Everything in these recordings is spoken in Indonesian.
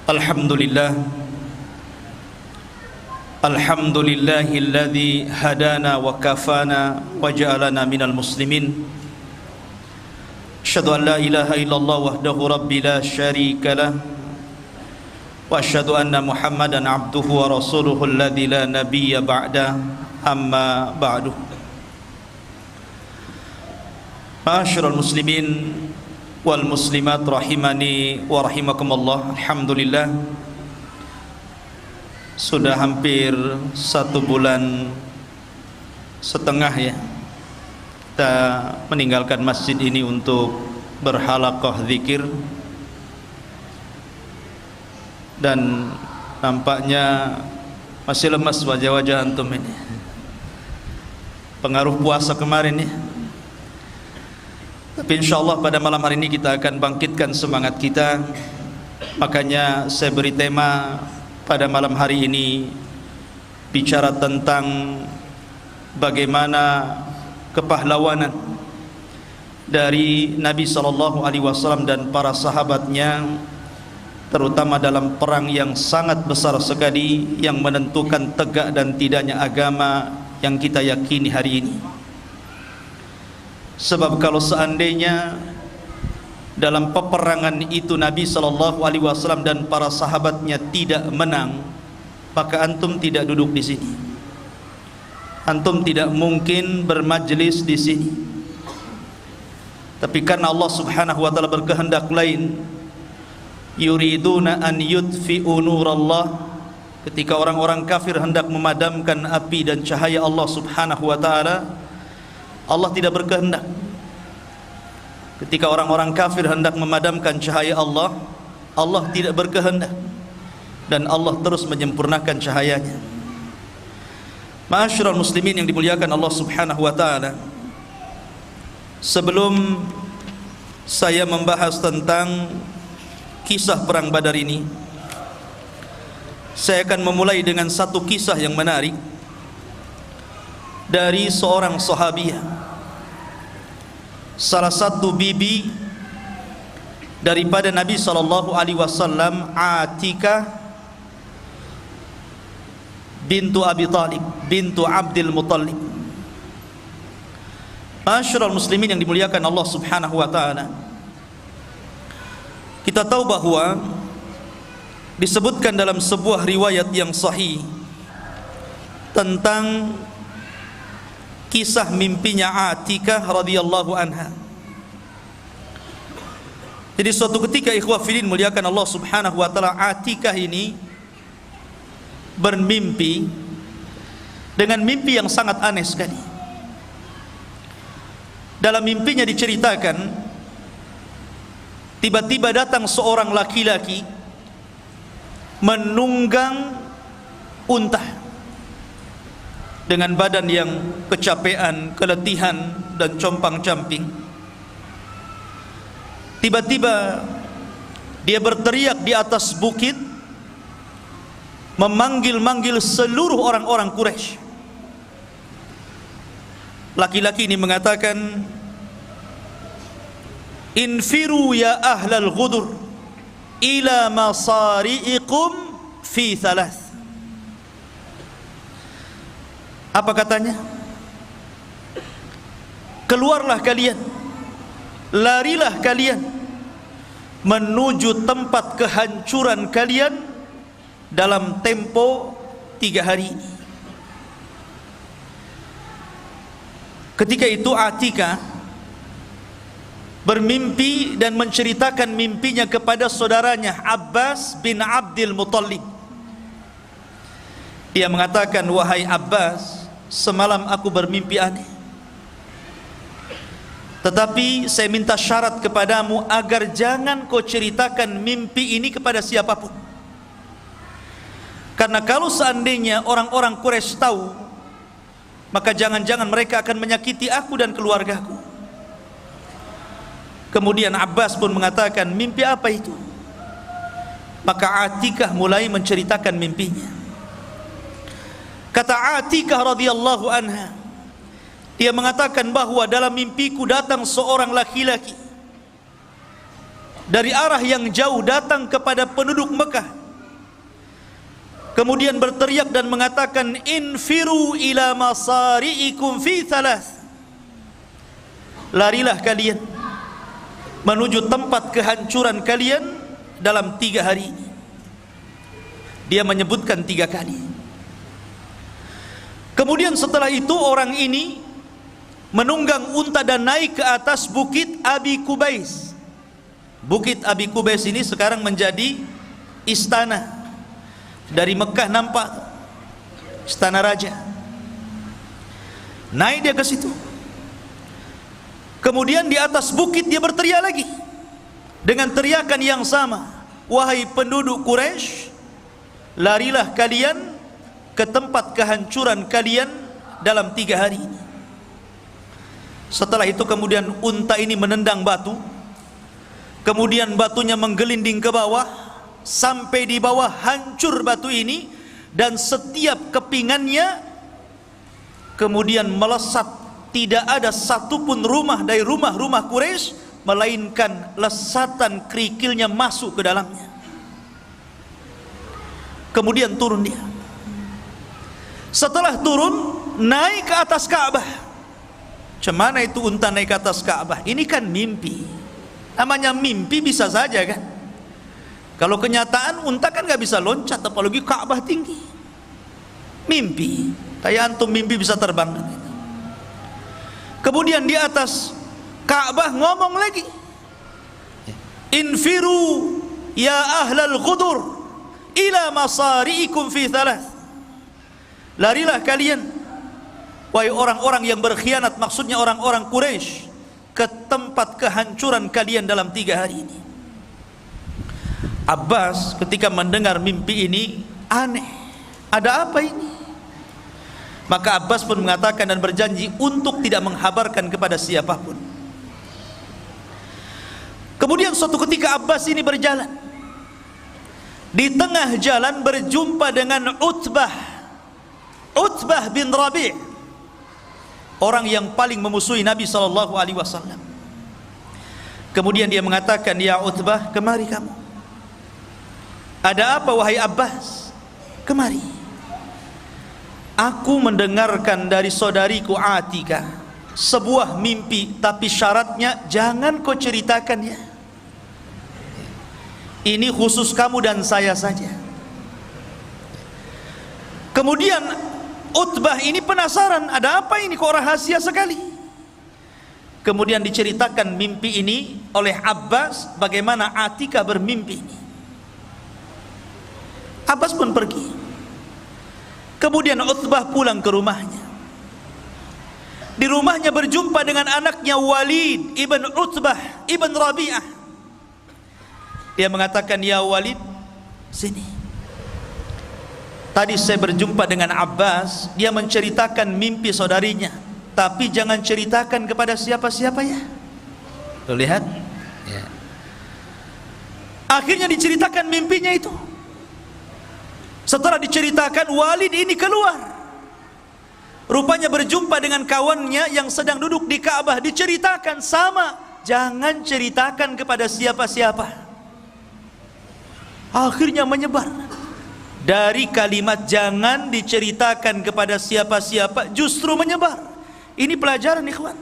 Alhamdulillah, alhamdulillahilladzi hadana wa kafana wa ja'alana minal muslimin. Asyhadu an la ilaha illallah wahdahu rabbi la syarika lah, wa asyhadu anna Muhammadan abduhu wa rasuluhu alladzi la nabiyya ba'da, amma ba'du. Ma'asyiral muslimin wal muslimat rahimani wa rahimakumullah. Alhamdulillah, sudah hampir 1 bulan setengah ya kita meninggalkan masjid ini untuk berhalaqah zikir, dan nampaknya masih lemas wajah-wajah antum ini, pengaruh puasa kemarin ya. Tapi insyaallah pada malam hari ini kita akan bangkitkan semangat kita. Makanya saya beri tema pada malam hari ini bicara tentang bagaimana kepahlawanan dari Nabi SAW dan para sahabatnya, terutama dalam perang yang sangat besar sekali yang menentukan tegak dan tidaknya agama yang kita yakini hari ini. Sebab kalau seandainya dalam peperangan itu Nabi SAW dan para sahabatnya tidak menang, maka antum tidak duduk di sini, antum tidak mungkin bermajlis di sini. Tapi karena Allah Subhanahu wa taala berkehendak lain, yuriduna an yudfi'u nurallah, ketika orang-orang kafir hendak memadamkan api dan cahaya Allah Subhanahu wa taala, Allah tidak berkehendak. Ketika orang-orang kafir hendak memadamkan cahaya Allah, Allah tidak berkehendak, dan Allah terus menyempurnakan cahayanya. Ma'asyiral muslimin yang dimuliakan Allah Subhanahu wa taala, sebelum saya membahas tentang kisah perang Badar ini, saya akan memulai dengan satu kisah yang menarik dari seorang sahabiah, salah satu bibi daripada Nabi SAW, Atikah bintu Abi Talib bintu Abdul Muttalib. Ma'asyiral muslimin yang dimuliakan Allah Subhanahu wa taala, kita tahu bahwa disebutkan dalam sebuah riwayat yang sahih tentang kisah mimpinya Atikah radhiyallahu anha. Jadi suatu ketika, ikhwah fillah muliakan Allah Subhanahu wa taala, Atikah ini bermimpi dengan mimpi yang sangat aneh sekali. Dalam mimpinya diceritakan, tiba-tiba datang seorang laki-laki menunggang unta dengan badan yang kecapean, keletihan dan compang-camping. Tiba-tiba dia berteriak di atas bukit, memanggil-manggil seluruh orang-orang Quraisy. Laki-laki ini mengatakan, "Infiru ya ahlal ghudur ila masari'ikum fi thalath." Apa katanya? Keluarlah kalian, larilah kalian menuju tempat kehancuran kalian dalam tempo 3 hari ini. Ketika itu Atikah bermimpi dan menceritakan mimpinya kepada saudaranya Abbas bin Abdul Muttalib. Dia mengatakan, "Wahai Abbas, semalam aku bermimpi aneh. Tetapi saya minta syarat kepadamu agar jangan kau ceritakan mimpi ini kepada siapapun. Karena kalau seandainya orang-orang Quraisy tahu, maka jangan-jangan mereka akan menyakiti aku dan keluargaku." Kemudian Abbas pun mengatakan, "Mimpi apa itu?" Maka Atikah mulai menceritakan mimpinya. Kata Atikah radhiyallahu anha, dia mengatakan bahwa dalam mimpiku datang seorang laki-laki dari arah yang jauh datang kepada penduduk Mekah, kemudian berteriak dan mengatakan, infiru ila masari'ikum fi thalath, larilah kalian menuju tempat kehancuran kalian dalam 3 hari ini. Dia menyebutkan 3 kali. Kemudian setelah itu orang ini menunggang unta dan naik ke atas bukit Abi Kubais. Bukit Abi Kubais ini sekarang menjadi istana. Dari Mekah nampak istana raja. Naik dia ke situ. Kemudian di atas bukit dia berteriak lagi dengan teriakan yang sama, wahai penduduk Quraisy, larilah kalian ke tempat kehancuran kalian dalam 3 hari ini. Setelah itu kemudian unta ini menendang batu, kemudian batunya menggelinding ke bawah, sampai di bawah hancur batu ini, dan setiap kepingannya kemudian melesat. Tidak ada satupun rumah dari rumah-rumah Quraisy melainkan lesatan kerikilnya masuk ke dalamnya. Kemudian turun dia. Setelah turun, naik ke atas Ka'bah. Cemana itu unta naik ke atas Ka'bah? Ini kan mimpi. Namanya mimpi bisa saja kan. Kalau kenyataan unta kan gak bisa loncat, apalagi Ka'bah tinggi. Mimpi, kayak antum mimpi bisa terbang. Kemudian di atas Ka'bah ngomong lagi, infiru ya ahlal ghudur ila masari'ikum fi thalath, larilah kalian wahai orang-orang yang berkhianat, maksudnya orang-orang Quraisy, ke tempat kehancuran kalian dalam 3 hari ini. Abbas ketika mendengar mimpi ini aneh, ada apa ini? Maka Abbas pun mengatakan dan berjanji untuk tidak menghabarkan kepada siapapun. Kemudian suatu ketika Abbas ini berjalan, di tengah jalan berjumpa dengan Utbah bin Rabi', orang yang paling memusuhi Nabi SAW. Kemudian dia mengatakan, ya Utbah, kemari kamu. Ada apa wahai Abbas? Kemari. Aku mendengarkan dari saudariku Atika sebuah mimpi, tapi syaratnya jangan kau ceritakan ya. Ini khusus kamu dan saya saja. Kemudian Utbah ini penasaran, ada apa ini kok rahasia sekali. Kemudian diceritakan mimpi ini oleh Abbas, bagaimana Atika bermimpi ini. Abbas pun pergi. Kemudian Utbah pulang ke rumahnya. Di rumahnya berjumpa dengan anaknya Walid ibn Utbah ibn Rabi'ah. Dia mengatakan, ya Walid, sini. Tadi saya berjumpa dengan Abbas, dia menceritakan mimpi saudarinya, tapi jangan ceritakan kepada siapa-siapa ya. Tuh lihat ya. Akhirnya diceritakan mimpinya itu. Setelah diceritakan, Walid ini keluar. Rupanya berjumpa dengan kawannya yang sedang duduk di Ka'bah. Diceritakan sama, jangan ceritakan kepada siapa-siapa. Akhirnya menyebar. Dari kalimat jangan diceritakan kepada siapa-siapa, justru menyebar. Ini pelajaran ikhwan.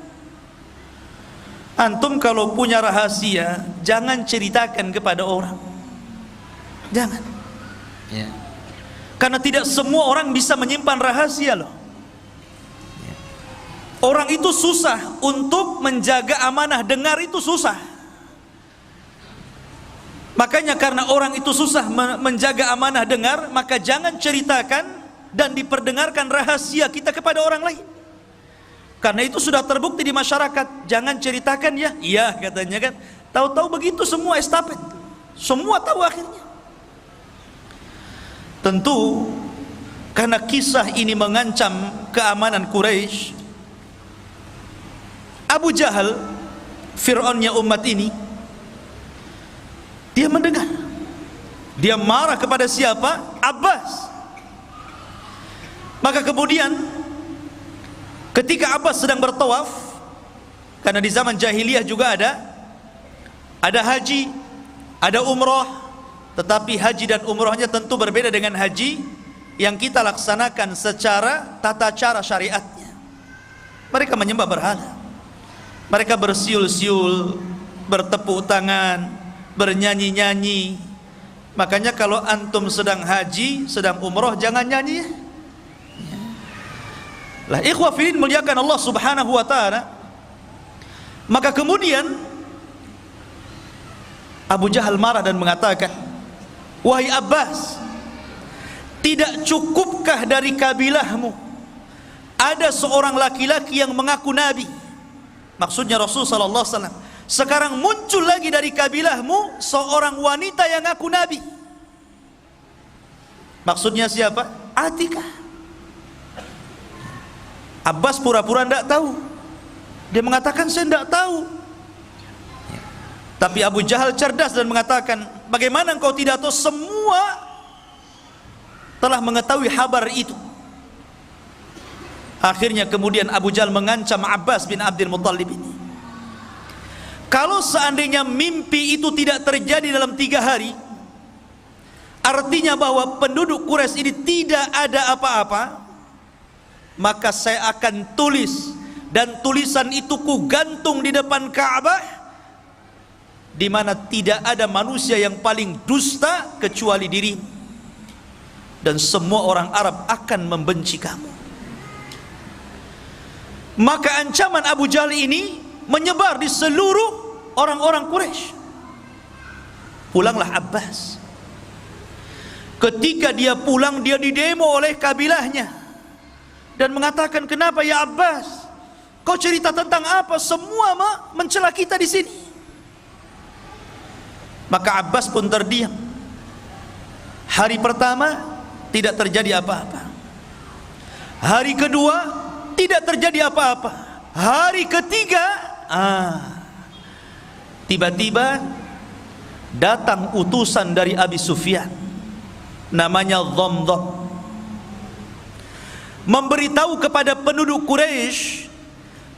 Antum kalau punya rahasia, jangan ceritakan kepada orang. Jangan ya. Karena tidak semua orang bisa menyimpan rahasia loh. Orang itu susah untuk menjaga amanah dengar, itu susah. Makanya karena orang itu susah menjaga amanah dengar, maka jangan ceritakan dan diperdengarkan rahasia kita kepada orang lain. Karena itu sudah terbukti di masyarakat, jangan ceritakan ya. Iya katanya kan. Tahu-tahu begitu semua estafet. Semua tahu akhirnya. Tentu karena kisah ini mengancam keamanan Quraisy, Abu Jahal, Fir'aunnya umat ini, dia mendengar. Dia marah kepada siapa? Abbas. Maka kemudian ketika Abbas sedang bertawaf, karena di zaman jahiliyah juga ada haji Ada umroh, tetapi haji dan umrohnya tentu berbeda dengan haji yang kita laksanakan secara tata cara syariatnya. Mereka menyembah berhala, mereka bersiul-siul, bertepuk tangan, bernyanyi-nyanyi. Makanya kalau antum sedang haji, sedang umroh, jangan nyanyi. Lah ikhwah fillah muliakan Allah Subhanahu wa taala. Maka kemudian Abu Jahal marah dan mengatakan, wahai Abbas, tidak cukupkah dari kabilahmu ada seorang laki-laki yang mengaku nabi? Maksudnya Rasul sallallahu alaihi wasallam. Sekarang muncul lagi dari kabilahmu seorang wanita yang ngaku nabi. Maksudnya siapa? Atikah. Abbas pura-pura tidak tahu. Dia mengatakan saya tidak tahu. Tapi Abu Jahal cerdas dan mengatakan, bagaimana engkau tidak tahu? Semua telah mengetahui kabar itu. Akhirnya kemudian Abu Jahal mengancam Abbas bin Abdul Muttalib ini. Kalau seandainya mimpi itu tidak terjadi dalam 3 hari, artinya bahwa penduduk Quraisy ini tidak ada apa-apa, maka saya akan tulis, dan tulisan itu ku gantung di depan Ka'bah, di mana tidak ada manusia yang paling dusta kecuali dirimu, dan semua orang Arab akan membenci kamu. Maka ancaman Abu Jahal ini menyebar di seluruh orang-orang Quraisy. Pulanglah Abbas. Ketika dia pulang, dia didemo oleh kabilahnya dan mengatakan, kenapa ya Abbas, kau cerita tentang apa? Semua mencela kita di sini. Maka Abbas pun terdiam. Hari pertama tidak terjadi apa-apa. Hari kedua tidak terjadi apa-apa. Hari ketiga, tiba-tiba datang utusan dari Abi Sufyan, namanya Dhamdham, memberitahu kepada penduduk Quraisy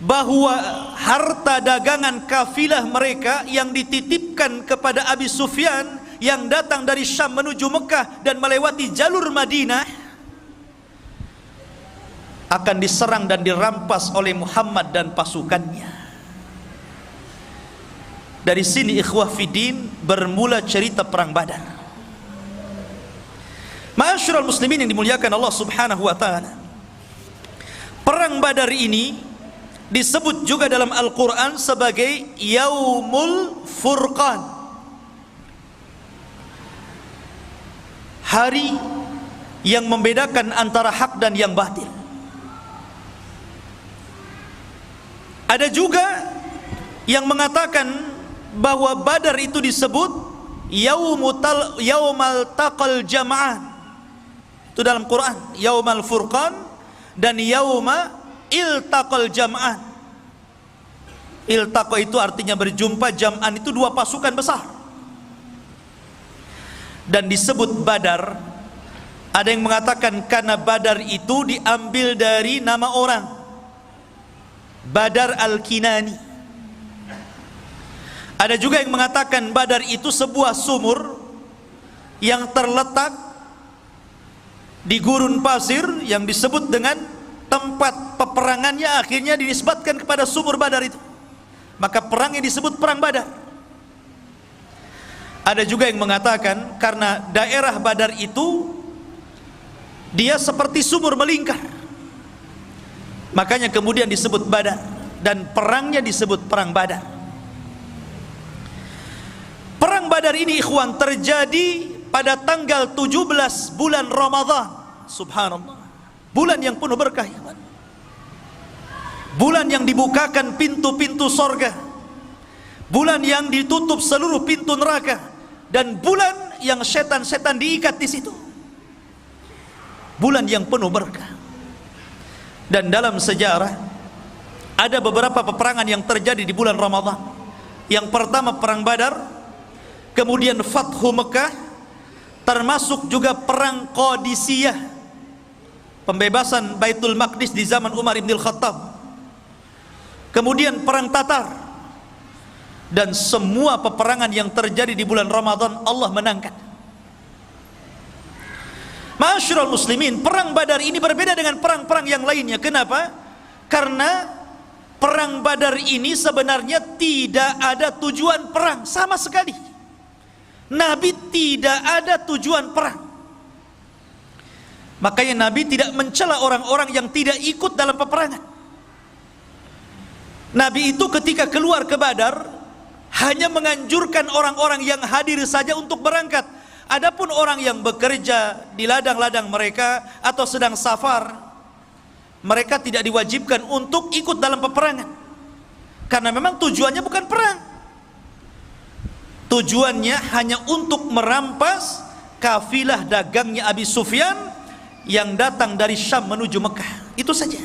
bahwa harta dagangan kafilah mereka yang dititipkan kepada Abi Sufyan yang datang dari Syam menuju Mekah dan melewati jalur Madinah akan diserang dan dirampas oleh Muhammad dan pasukannya. Dari sini ikhwah fiddin bermula cerita perang Badar. Ma'asyiral muslimin yang dimuliakan Allah Subhanahu wa taala, perang Badar ini disebut juga dalam Al-Quran sebagai Yaumul Furqan, hari yang membedakan antara hak dan yang batil. Ada juga yang mengatakan bahwa Badar itu disebut Yaumal Taqal Jama'an. Itu dalam Quran, Yaumal Furqan dan Yauma Iltaqal Jam'an. Iltaqa itu artinya berjumpa, Jam'an itu 2 pasukan besar. Dan disebut Badar, ada yang mengatakan karena Badar itu diambil dari nama orang, Badar Al-Kinani. Ada juga yang mengatakan Badar itu sebuah sumur yang terletak di gurun pasir yang disebut dengan tempat peperangannya, akhirnya dinisbatkan kepada sumur Badar itu. Maka perangnya disebut perang Badar. Ada juga yang mengatakan karena daerah Badar itu dia seperti sumur melingkar, makanya kemudian disebut Badar, dan perangnya disebut perang Badar. Perang Badar ini ikhwan terjadi pada tanggal 17 bulan Ramadan. Subhanallah, bulan yang penuh berkah, bulan yang dibukakan pintu-pintu sorga, bulan yang ditutup seluruh pintu neraka, dan bulan yang setan-setan diikat di situ. Bulan yang penuh berkah. Dan dalam sejarah ada beberapa peperangan yang terjadi di bulan Ramadan. Yang pertama perang Badar, kemudian Fathu Mekah, termasuk juga perang Qadisiyah, pembebasan Baitul Maqdis di zaman Umar ibn Khattab. Kemudian perang Tatar, dan semua peperangan yang terjadi di bulan Ramadan Allah menangkan. Ma'asyiral muslimin, perang Badar ini berbeda dengan perang-perang yang lainnya. Kenapa? Karena perang Badar ini sebenarnya tidak ada tujuan perang sama sekali. Nabi tidak ada tujuan perang. Makanya Nabi tidak mencela orang-orang yang tidak ikut dalam peperangan. Nabi itu ketika keluar ke Badar hanya menganjurkan orang-orang yang hadir saja untuk berangkat. Adapun orang yang bekerja di ladang-ladang mereka atau sedang safar, mereka tidak diwajibkan untuk ikut dalam peperangan. Karena memang tujuannya bukan perang. Tujuannya hanya untuk merampas kafilah dagangnya Abi Sufyan yang datang dari Syam menuju Mekah. Itu saja.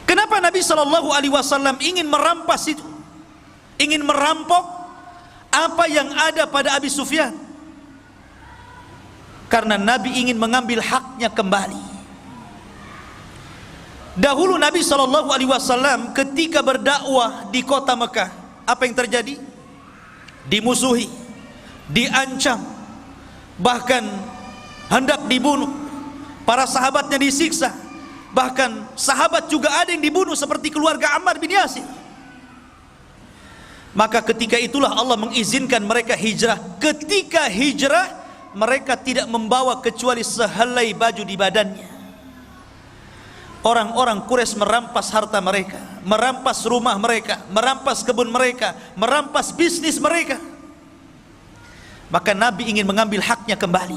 Kenapa Nabi SAW ingin merampas itu? Ingin merampok apa yang ada pada Abi Sufyan? Karena Nabi ingin mengambil haknya kembali. Dahulu Nabi SAW ketika berdakwah di kota Mekah, apa yang terjadi? Dimusuhi, diancam, bahkan hendak dibunuh. Para sahabatnya disiksa, bahkan sahabat juga ada yang dibunuh seperti keluarga Ammar bin Yasir. Maka ketika itulah Allah mengizinkan mereka hijrah. Ketika hijrah, mereka tidak membawa kecuali sehelai baju di badannya. Orang-orang Quraisy merampas harta mereka, merampas rumah mereka, merampas kebun mereka, merampas bisnis mereka. Maka Nabi ingin mengambil haknya kembali.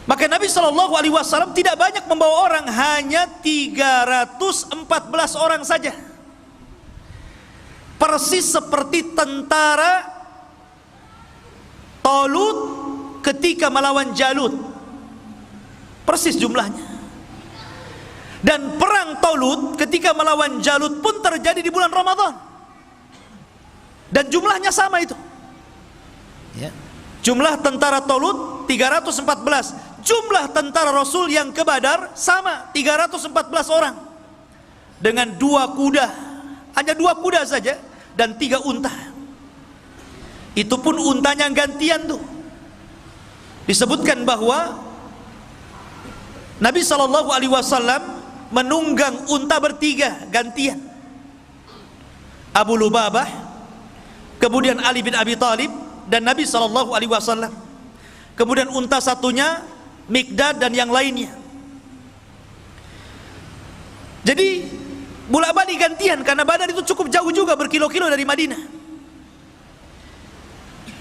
Maka Nabi SAW tidak banyak membawa orang, hanya 314 orang saja. Persis seperti tentara Talut ketika melawan Jalut, persis jumlahnya. Dan perang Talut ketika melawan Jalut pun terjadi di bulan Ramadan, dan jumlahnya sama itu ya. Jumlah tentara Talut 314, jumlah tentara Rasul yang ke Badar sama 314 orang, dengan 2 kuda, hanya 2 kuda saja, dan 3 unta. Itu pun untanya gantian tuh. Disebutkan bahwa Nabi SAW menunggang unta bertiga gantian. Abu Lubabah, kemudian Ali bin Abi Thalib, dan Nabi SAW. Kemudian unta satunya Mikdad dan yang lainnya. Jadi bolak-balik gantian, karena Badar itu cukup jauh juga, berkilo-kilo dari Madinah.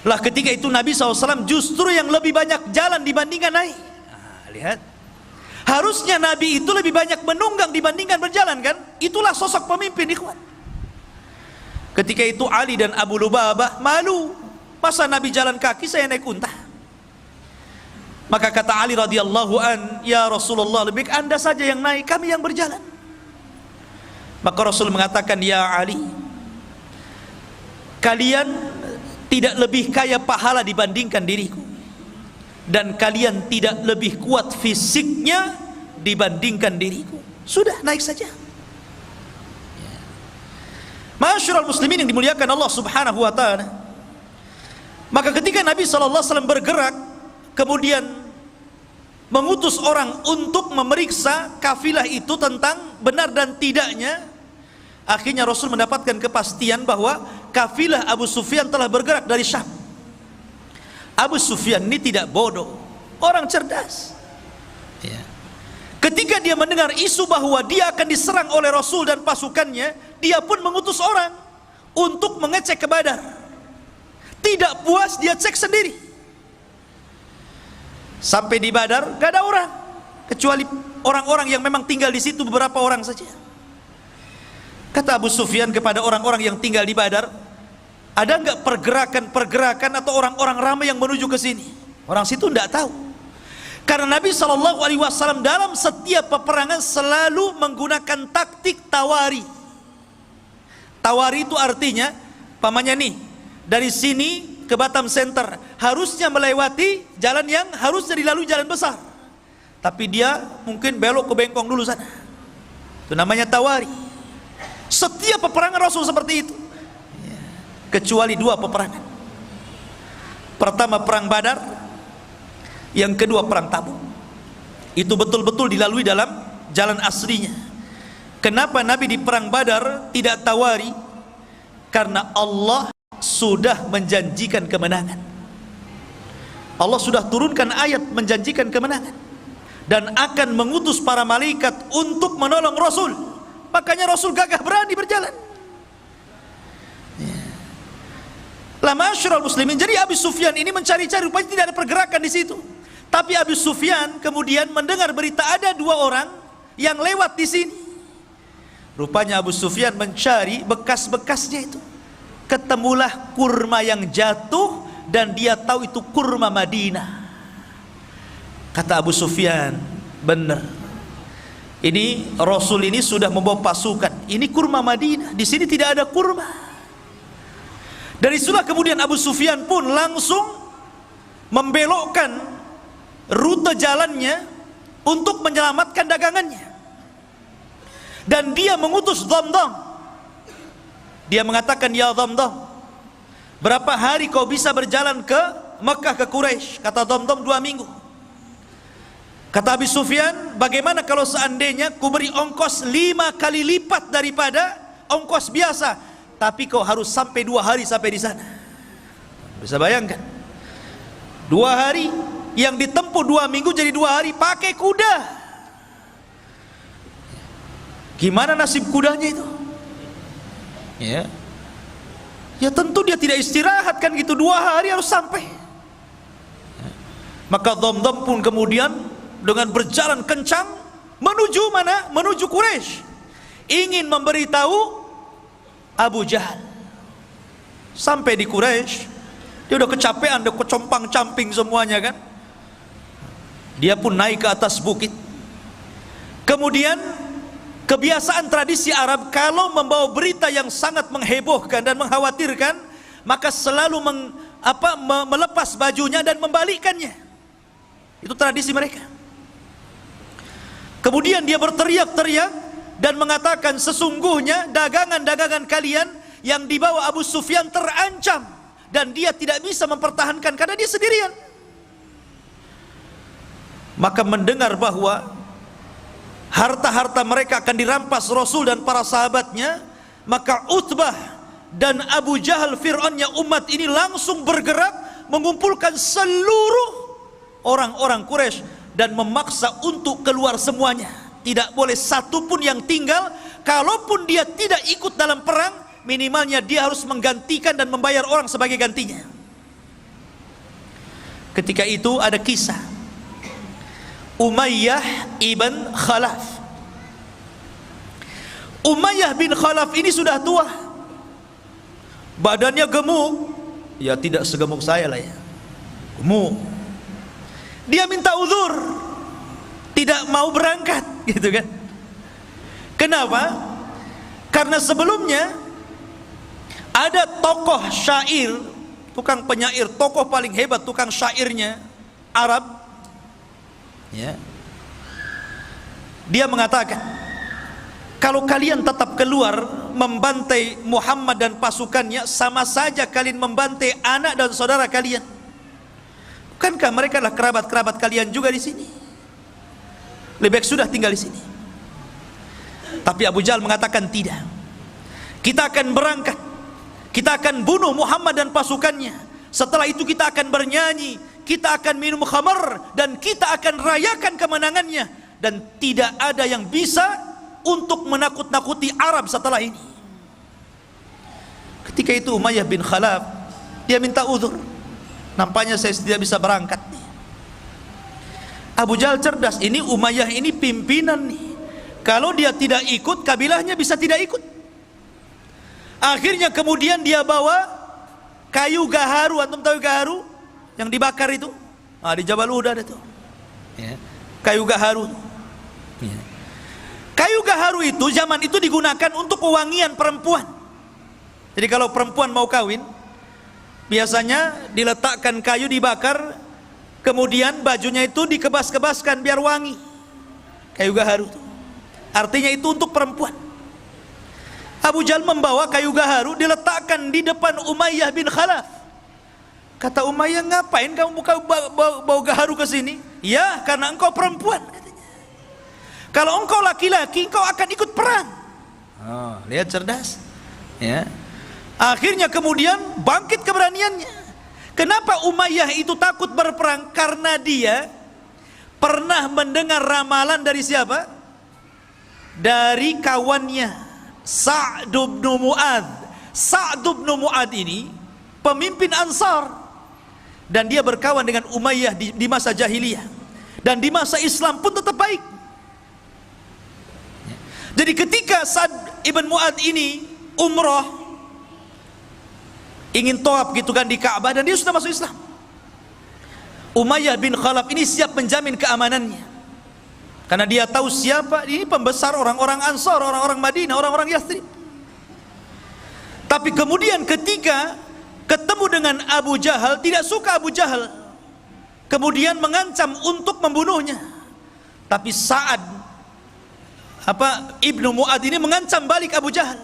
Lah ketika itu Nabi SAW justru yang lebih banyak jalan dibandingkan naik. Lihat, harusnya Nabi itu lebih banyak menunggang dibandingkan berjalan, kan? Itulah sosok pemimpin, ikhwan. Ketika itu Ali dan Abu Lubabah malu, masa Nabi jalan kaki, saya naik unta. Maka kata Ali radhiyallahu an, ya Rasulullah, lebih baik Anda saja yang naik, kami yang berjalan. Maka Rasul mengatakan, ya Ali, kalian tidak lebih kaya pahala dibandingkan diriku, dan kalian tidak lebih kuat fisiknya dibandingkan diriku. Sudah, naik saja. Ma'asyiral muslimin yang dimuliakan Allah Subhanahu wa ta'ala. Maka ketika Nabi SAW bergerak, kemudian mengutus orang untuk memeriksa kafilah itu tentang benar dan tidaknya, akhirnya Rasul mendapatkan kepastian bahwa kafilah Abu Sufyan telah bergerak dari Syam. Abu Sufyan ini tidak bodoh, orang cerdas ya. Ketika dia mendengar isu bahwa dia akan diserang oleh Rasul dan pasukannya, dia pun mengutus orang untuk mengecek ke Badar. Tidak puas, dia cek sendiri. Sampai di Badar gak ada orang, kecuali orang-orang yang memang tinggal di situ, beberapa orang saja. Kata Abu Sufyan kepada orang-orang yang tinggal di Badar, ada nggak pergerakan atau orang-orang ramai yang menuju ke sini? Orang situ tidak tahu. Karena Nabi SAW dalam setiap peperangan selalu menggunakan taktik tawari. Tawari itu artinya, pamannya nih, dari sini ke Batam Center harusnya melewati jalan yang harusnya dilalui jalan besar, tapi dia mungkin belok ke Bengkong dulu sana. Itu namanya tawari. Setiap peperangan Rasul seperti itu, kecuali 2 peperangan. Pertama perang Badar, yang kedua perang Tabuk. Itu betul-betul dilalui dalam jalan aslinya. Kenapa Nabi di perang Badar tidak tawari? Karena Allah sudah menjanjikan kemenangan. Allah sudah turunkan ayat menjanjikan kemenangan dan akan mengutus para malaikat untuk menolong Rasul. Makanya Rasul gagah berani berjalan. La ma'asyiral muslimin. Jadi Abu Sufyan ini mencari-cari, rupanya tidak ada pergerakan di situ. Tapi Abu Sufyan kemudian mendengar berita ada 2 orang yang lewat di sini. Rupanya Abu Sufyan mencari bekas-bekasnya itu. Ketemulah kurma yang jatuh dan dia tahu itu kurma Madinah. Kata Abu Sufyan, benar. Ini Rasul ini sudah membawa pasukan. Ini kurma Madinah. Di sini tidak ada kurma. Dari situlah kemudian Abu Sufyan pun langsung membelokkan rute jalannya untuk menyelamatkan dagangannya. Dan dia mengutus Dhamdam. Dia mengatakan, ya Dhamdam, berapa hari kau bisa berjalan ke Mekah, ke Quraisy? Kata Dhamdam, 2 minggu. Kata Abu Sufyan, bagaimana kalau seandainya ku beri ongkos 5 kali lipat daripada ongkos biasa, tapi kau harus sampai 2 hari sampai di sana. Bisa bayangkan, 2 hari yang ditempuh 2 minggu jadi 2 hari pakai kuda. Gimana nasib kudanya itu? Ya tentu dia tidak istirahat kan gitu, 2 hari harus sampai. Maka Dhamdam pun kemudian dengan berjalan kencang menuju mana? Menuju Quraisy, ingin memberitahu Abu Jahal. Sampai di Quraisy, dia udah kecapean, udah kecompang-camping semuanya kan. Dia pun naik ke atas bukit. Kemudian kebiasaan tradisi Arab, kalau membawa berita yang sangat menghebohkan dan mengkhawatirkan, maka selalu melepas bajunya dan membalikkannya. Itu tradisi mereka. Kemudian dia berteriak-teriak dan mengatakan, sesungguhnya dagangan-dagangan kalian yang dibawa Abu Sufyan terancam dan dia tidak bisa mempertahankan karena dia sendirian. Maka mendengar bahwa harta-harta mereka akan dirampas Rasul dan para sahabatnya, maka Utbah dan Abu Jahal, Fir'aunnya umat ini, langsung bergerak mengumpulkan seluruh orang-orang Quraisy dan memaksa untuk keluar semuanya. Tidak boleh satu pun yang tinggal. Kalaupun dia tidak ikut dalam perang, minimalnya dia harus menggantikan dan membayar orang sebagai gantinya. Ketika itu ada kisah Umayyah ibn Khalaf. Umayyah bin Khalaf ini sudah tua, badannya gemuk. Ya tidak segemuk saya lah ya, gemuk. Dia minta uzur, tidak mau berangkat gitu kan. Kenapa? Karena sebelumnya ada tokoh syair, tukang penyair, tokoh paling hebat, tukang syairnya Arab ya. Dia mengatakan, kalau kalian tetap keluar membantai Muhammad dan pasukannya, sama saja kalian membantai anak dan saudara kalian. Bukankah mereka adalah kerabat-kerabat kalian juga di sini? Lebih baik sudah tinggal di sini. Tapi Abu Jahal mengatakan tidak. Kita akan berangkat, kita akan bunuh Muhammad dan pasukannya. Setelah itu kita akan bernyanyi, kita akan minum khamar, dan kita akan rayakan kemenangannya. Dan tidak ada yang bisa untuk menakut-nakuti Arab setelah ini. Ketika itu Umayyah bin Khalaf, dia minta uzur. Nampaknya saya tidak bisa berangkat nih. Abu Jahal cerdas, ini Umayyah ini pimpinan nih. Kalau dia tidak ikut, kabilahnya bisa tidak ikut. Akhirnya kemudian dia bawa kayu gaharu. Antum tahu gaharu yang dibakar itu? Di Jabal Uhud ada tuh ya, kayu gaharu ya. Kayu gaharu itu zaman itu digunakan untuk pewangian perempuan. Jadi kalau perempuan mau kawin, biasanya diletakkan kayu dibakar, kemudian bajunya itu dikebas-kebaskan biar wangi. Kayu gaharu itu artinya itu untuk perempuan. Abu Jahal membawa kayu gaharu diletakkan di depan Umayyah bin Khalaf. Kata Umayyah, ngapain kamu bawa gaharu ke sini? Ya, karena engkau perempuan, katanya. Kalau engkau laki-laki, engkau akan ikut perang. Oh, lihat cerdas. Ya. Akhirnya kemudian bangkit keberaniannya. Kenapa Umayyah itu takut berperang? Karena dia pernah mendengar ramalan dari siapa? Dari kawannya Sa'd bin Mu'adz. Sa'd bin Mu'adz ini pemimpin Ansar, dan dia berkawan dengan Umayyah di masa jahiliyah, dan di masa Islam pun tetap baik. Jadi ketika Sa'd ibn Mu'adz ini umroh, ingin tawaf gitu kan di Ka'bah, dan dia sudah masuk Islam, Umayyah bin Khalaf ini siap menjamin keamanannya. Karena dia tahu siapa ini pembesar orang-orang Ansar, orang-orang Madinah, orang-orang Yathrib. Tapi kemudian ketika ketemu dengan Abu Jahal, tidak suka Abu Jahal, kemudian mengancam untuk membunuhnya. Tapi Sa'ad Ibnu Mu'adz ini mengancam balik Abu Jahal,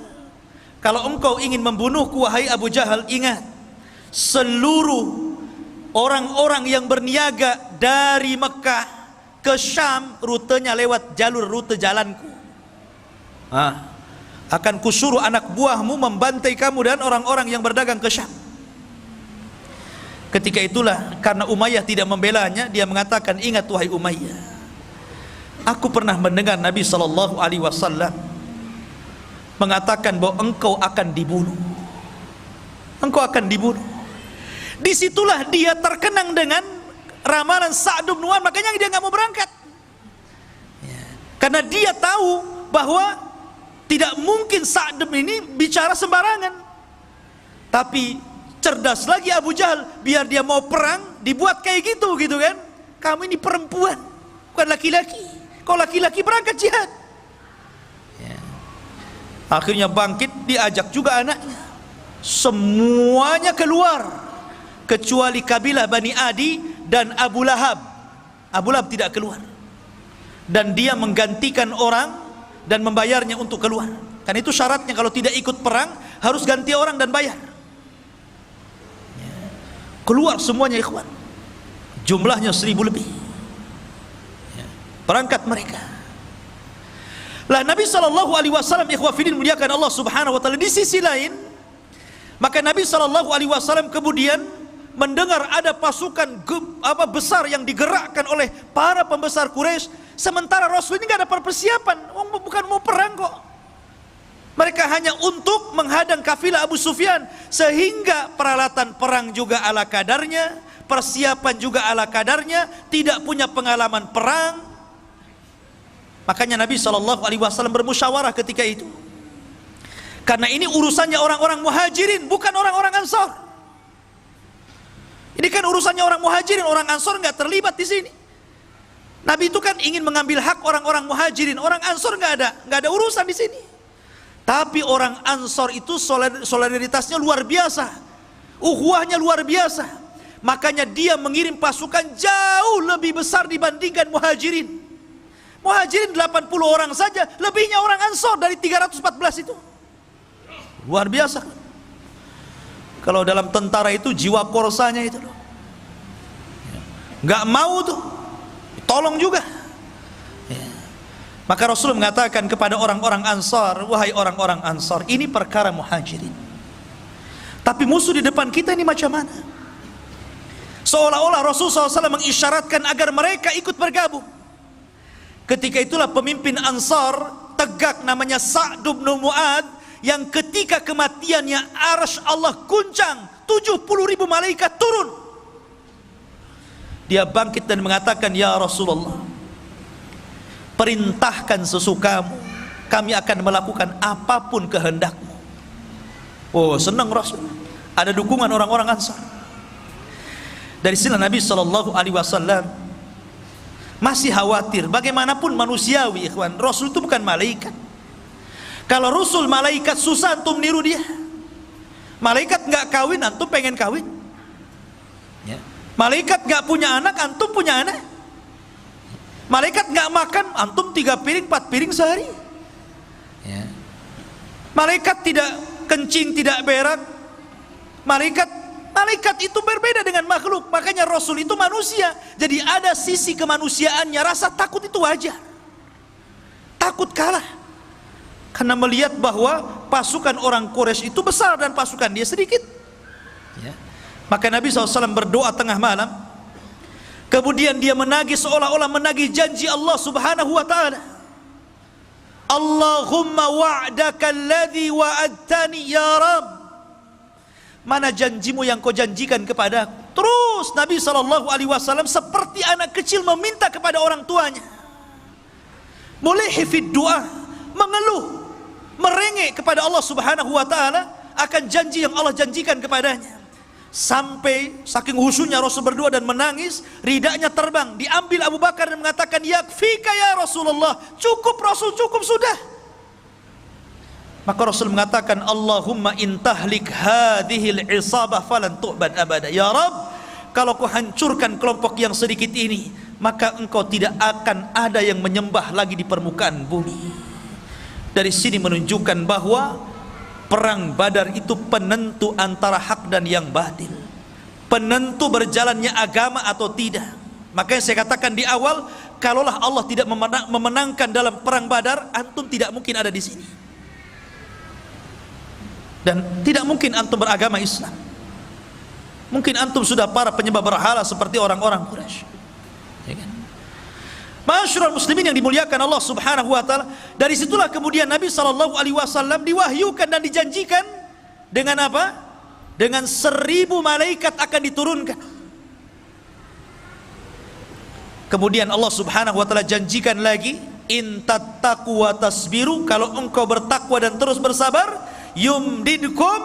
kalau engkau ingin membunuhku wahai Abu Jahal, ingat, seluruh orang-orang yang berniaga dari Mekah ke Syam rutenya lewat jalur rute jalanku. Akan kusuruh anak buahmu membantai kamu dan orang-orang yang berdagang ke Syam. Ketika itulah, karena Umayyah tidak membelanya, dia mengatakan, ingat wahai Umayyah, aku pernah mendengar Nabi SAW mengatakan bahwa engkau akan dibunuh. Engkau akan dibunuh. Disitulah dia terkenang dengan ramalan Sa'd bin Mu'adz, makanya dia nggak mau berangkat. Karena dia tahu bahwa tidak mungkin Sa'd ini bicara sembarangan. Tapi cerdas lagi Abu Jahal, biar dia mau perang dibuat kayak gitu kan. Kamu ini perempuan, bukan laki-laki. Kalau laki-laki berangkat jihad. Akhirnya bangkit, diajak juga anaknya. Semuanya keluar kecuali kabilah Bani Adi dan Abu Lahab. Abu Lahab tidak keluar, dan dia menggantikan orang dan membayarnya untuk keluar. Kan itu syaratnya, kalau tidak ikut perang harus ganti orang dan bayar. Keluar semuanya ikhwan, jumlahnya 1000 lebih. Berangkat mereka. Lah Nabi SAW ikhwafidin muliakan Allah subhanahu wa ta'ala, di sisi lain maka Nabi SAW kemudian mendengar ada pasukan besar yang digerakkan oleh para pembesar Quraisy, sementara Rasul ini nggak ada persiapan, bukan mau perang kok. Mereka hanya untuk menghadang kafilah Abu Sufyan, sehingga peralatan perang juga ala kadarnya, persiapan juga ala kadarnya, tidak punya pengalaman perang. Makanya Nabi SAW bermusyawarah ketika itu, karena ini urusannya orang-orang muhajirin, bukan orang-orang Ansar. Ini kan urusannya orang muhajirin, orang Ansor nggak terlibat di sini. Nabi itu kan ingin mengambil hak orang-orang muhajirin, orang Ansor nggak ada urusan di sini. Tapi orang Ansor itu solidaritasnya luar biasa, ukhuwahnya luar biasa. Makanya dia mengirim pasukan jauh lebih besar dibandingkan muhajirin. Muhajirin 80 orang saja, lebihnya orang Ansor dari 314 itu. Luar biasa. Kalau dalam tentara itu jiwa korsanya itu loh, nggak mau tuh, tolong juga. Maka Rasul mengatakan kepada orang-orang Ansar, wahai orang-orang Ansar, ini perkara muhajirin, tapi musuh di depan kita ini macam mana? Seolah-olah Rasul SAW mengisyaratkan agar mereka ikut bergabung. Ketika itulah pemimpin Ansar tegak, namanya Sa'd bin Mu'adz, yang ketika kematiannya arsy Allah guncang, 70.000 malaikat turun. Dia bangkit dan mengatakan, ya Rasulullah, perintahkan sesukamu, kami akan melakukan apapun kehendakmu. Oh, senang Rasul, ada dukungan orang-orang Ansar. Dari sini Nabi SAW masih khawatir. Bagaimanapun manusiawi ikhwan, Rasul itu bukan malaikat. Kalau Rasul malaikat, susah antum niru dia. Malaikat nggak kawin, antum pengen kawin. Malaikat nggak punya anak, antum punya anak. Malaikat nggak makan, antum 3 piring 4 piring sehari. Malaikat tidak kencing, tidak berak. Malaikat itu berbeda dengan makhluk. Makanya Rasul itu manusia. Jadi ada sisi kemanusiaannya. Rasa takut itu wajar. Takut kalah. Karena melihat bahwa pasukan orang Quraisy itu besar dan pasukan dia sedikit. Ya. Maka Nabi SAW berdoa tengah malam. Kemudian dia menagih, seolah-olah menagih janji Allah Subhanahu wa ta'ala. Allahumma wa'daka alladhi wa'adtani ya Rabb. Mana janjimu yang kau janjikan kepadaku? Terus Nabi SAW seperti anak kecil meminta kepada orang tuanya. Mulihi fid doa, mengeluh, merengek kepada Allah Subhanahu wa ta'ala akan janji yang Allah janjikan kepadanya. Sampai saking khusyuknya Rasul berdoa dan menangis, ridanya terbang, diambil Abu Bakar dan mengatakan, yakfika ya Rasulullah, cukup Rasul, cukup sudah. Maka Rasul mengatakan, Allahumma intahlik hadhil isabah falan tu'bad abada. Ya Rabb, kalau kau hancurkan kelompok yang sedikit ini, maka engkau tidak akan ada yang menyembah lagi di permukaan bumi. Dari sini menunjukkan bahwa perang Badar itu penentu antara hak dan yang batil, penentu berjalannya agama atau tidak. Makanya saya katakan di awal, kalaulah Allah tidak memenangkan dalam perang Badar, antum tidak mungkin ada di sini. Dan tidak mungkin antum beragama Islam. Mungkin antum sudah para penyembah berhala seperti orang-orang Quraisy. Ya kan? Ma'asyiral muslimin yang dimuliakan Allah Subhanahu wa taala, dari situlah kemudian Nabi sallallahu alaihi wasallam diwahyukan dan dijanjikan dengan apa? Dengan 1000 malaikat akan diturunkan. Kemudian Allah Subhanahu wa taala janjikan lagi, in tattaqu wa tasbiru, kalau engkau bertakwa dan terus bersabar, yumdidkum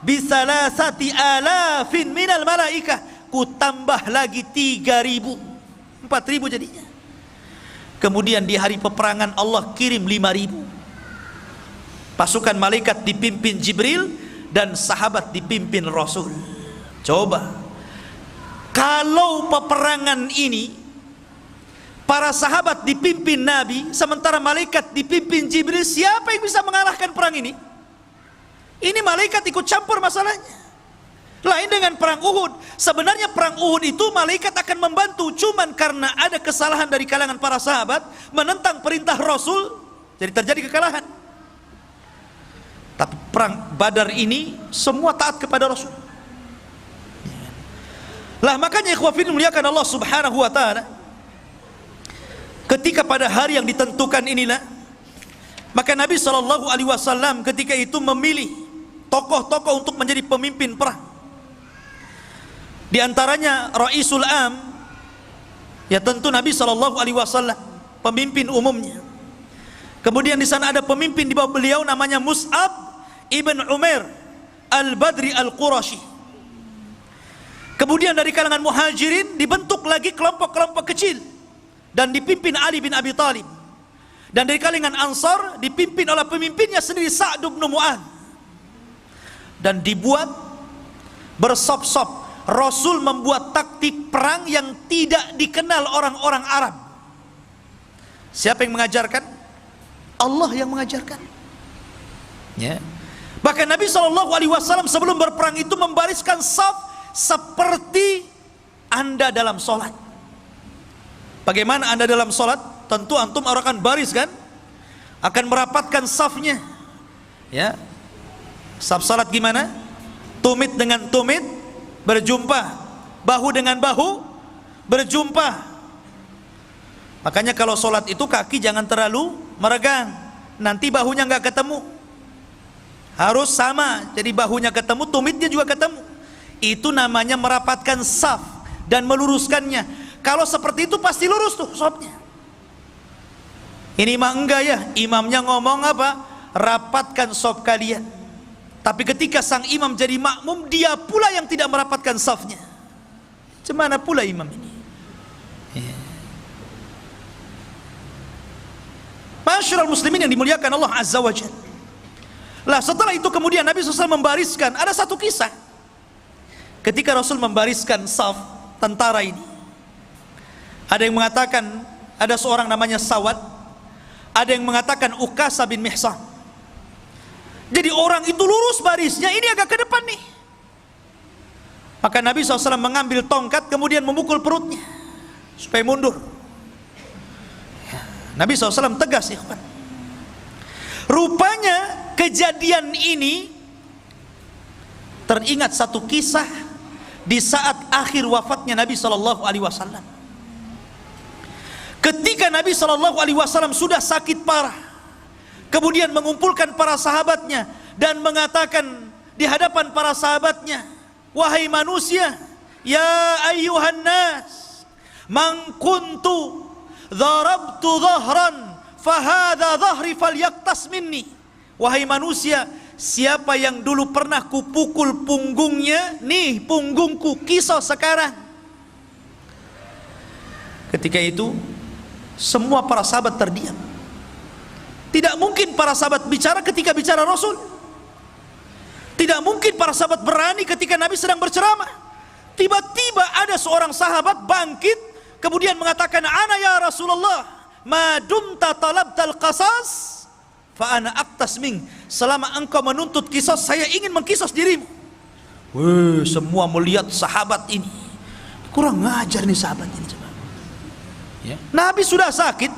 bisalasati alafin minal malaikah, ku tambah lagi 3000, 4000 jadinya. Kemudian di hari peperangan Allah kirim 5000 pasukan malaikat dipimpin Jibril dan sahabat dipimpin Rasul. Coba kalau peperangan ini para sahabat dipimpin Nabi sementara malaikat dipimpin Jibril, siapa yang bisa mengalahkan perang ini? Ini malaikat ikut campur masalahnya. Lain dengan perang Uhud. Sebenarnya perang Uhud itu malaikat akan membantu, cuman karena ada kesalahan dari kalangan para sahabat menentang perintah Rasul, jadi terjadi kekalahan. Tapi perang Badar ini semua taat kepada Rasul. Lah makanya ikhwah fillah muliakan Allah Subhanahu wa taala, ketika pada hari yang ditentukan inilah, maka Nabi sallallahu alaihi wasallam ketika itu memilih tokoh-tokoh untuk menjadi pemimpin perang. Di antaranya Raisul Am, ya tentu Nabi sallallahu alaihi wasallam, pemimpin umumnya. Kemudian di sana ada pemimpin di bawah beliau namanya Mus'ab ibn Umair Al-Badri Al-Qurashi. Kemudian dari kalangan Muhajirin dibentuk lagi kelompok-kelompok kecil dan dipimpin Ali bin Abi Thalib. Dan dari kalangan Ansar dipimpin oleh pemimpinnya sendiri Sa'd bin Mu'adz. Dan dibuat bersop-sop. Rasul membuat taktik perang yang tidak dikenal orang-orang Arab. Siapa yang mengajarkan? Allah yang mengajarkan. Ya. Bahkan Nabi SAW sebelum berperang itu membariskan saf seperti Anda dalam sholat. Bagaimana Anda dalam sholat? Tentu antum akan baris kan? Akan merapatkan safnya. Ya. Saf salat gimana? Tumit dengan tumit berjumpa, bahu dengan bahu berjumpa. Makanya kalau sholat itu kaki jangan terlalu meregang, nanti bahunya nggak ketemu. Harus sama, jadi bahunya ketemu, tumitnya juga ketemu. Itu namanya merapatkan saf dan meluruskannya. Kalau seperti itu pasti lurus tuh safnya. Ini mah enggak ya, imamnya ngomong apa? Rapatkan saf kalian. Tapi ketika sang imam jadi makmum, dia pula yang tidak merapatkan safnya. Cemana pula imam ini? Masyarul muslimin yang dimuliakan Allah Azza wa Jalla. Lah setelah itu kemudian Nabi SAW membariskan. Ada satu kisah ketika Rasul membariskan saf tentara ini. Ada yang mengatakan ada seorang namanya Sawad, ada yang mengatakan Ukasa bin Mihsan. Jadi orang itu lurus barisnya, ini agak ke depan nih. Maka Nabi SAW mengambil tongkat kemudian memukul perutnya supaya mundur. Nabi SAW tegas, ikhwan. Rupanya kejadian ini teringat satu kisah di saat akhir wafatnya Nabi SAW. Ketika Nabi SAW sudah sakit parah, kemudian mengumpulkan para sahabatnya dan mengatakan di hadapan para sahabatnya, wahai manusia, ya ayyuhan nas, man kuntu dharabtu dhahran fahadha dhahri falyaqtas minni. Wahai manusia, siapa yang dulu pernah kupukul punggungnya, nih punggungku, kisah sekarang. Ketika itu semua para sahabat terdiam. Tidak mungkin para sahabat bicara ketika bicara Rasul. Tidak mungkin para sahabat berani ketika Nabi sedang berceramah. Tiba-tiba ada seorang sahabat bangkit kemudian mengatakan, ana ya Rasulullah, ma dumta talabtal qasas fa ana aqtas ming. Selama engkau menuntut kisos, saya ingin mengkisos dirimu. Wih, semua melihat sahabat ini. Kurang ngajar nih sahabat ini. Ya. Nabi sudah sakit,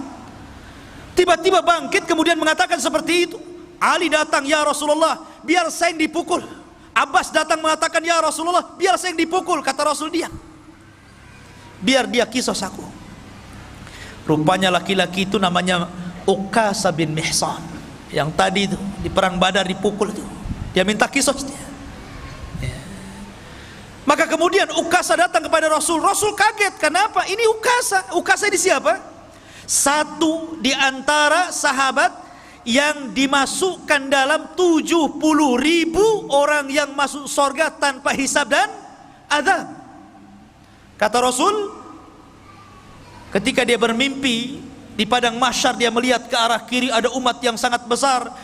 tiba-tiba bangkit kemudian mengatakan seperti itu. Ali datang, ya Rasulullah, biar saya yang dipukul. Abbas datang mengatakan, ya Rasulullah, biar saya yang dipukul. Kata Rasul, diam, biar dia kisos aku. Rupanya laki-laki itu namanya Uqasah bin Mihsan, yang tadi itu di perang Badar dipukul itu. Dia minta kisos dia. Ya. Maka kemudian Uqasah datang kepada Rasul. Rasul kaget, kenapa? Ini Uqasah. Uqasah ini siapa? Satu di antara sahabat yang dimasukkan dalam 70.000 orang yang masuk surga tanpa hisab dan azab. Kata Rasul, ketika dia bermimpi di padang mahsyar, dia melihat ke arah kiri ada umat yang sangat besar.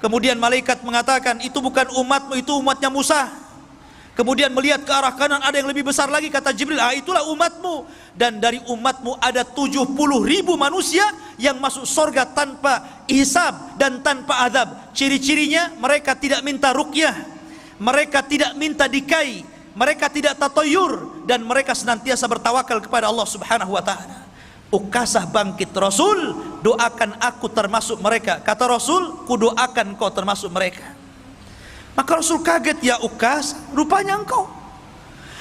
Kemudian malaikat mengatakan, itu bukan umatmu, itu umatnya Musa. Kemudian melihat ke arah kanan ada yang lebih besar lagi, kata Jibril, itulah umatmu. Dan dari umatmu ada 70.000 manusia yang masuk surga tanpa hisab dan tanpa azab. Ciri-cirinya, mereka tidak minta ruqyah, mereka tidak minta dikai, mereka tidak tatayur, dan mereka senantiasa bertawakal kepada Allah Subhanahu wa ta'ala. Uqasah bangkit, Rasul, doakan aku termasuk mereka. Kata Rasul, ku doakan kau termasuk mereka. Maka Rasul kaget, ya Uqasah, rupanya engkau.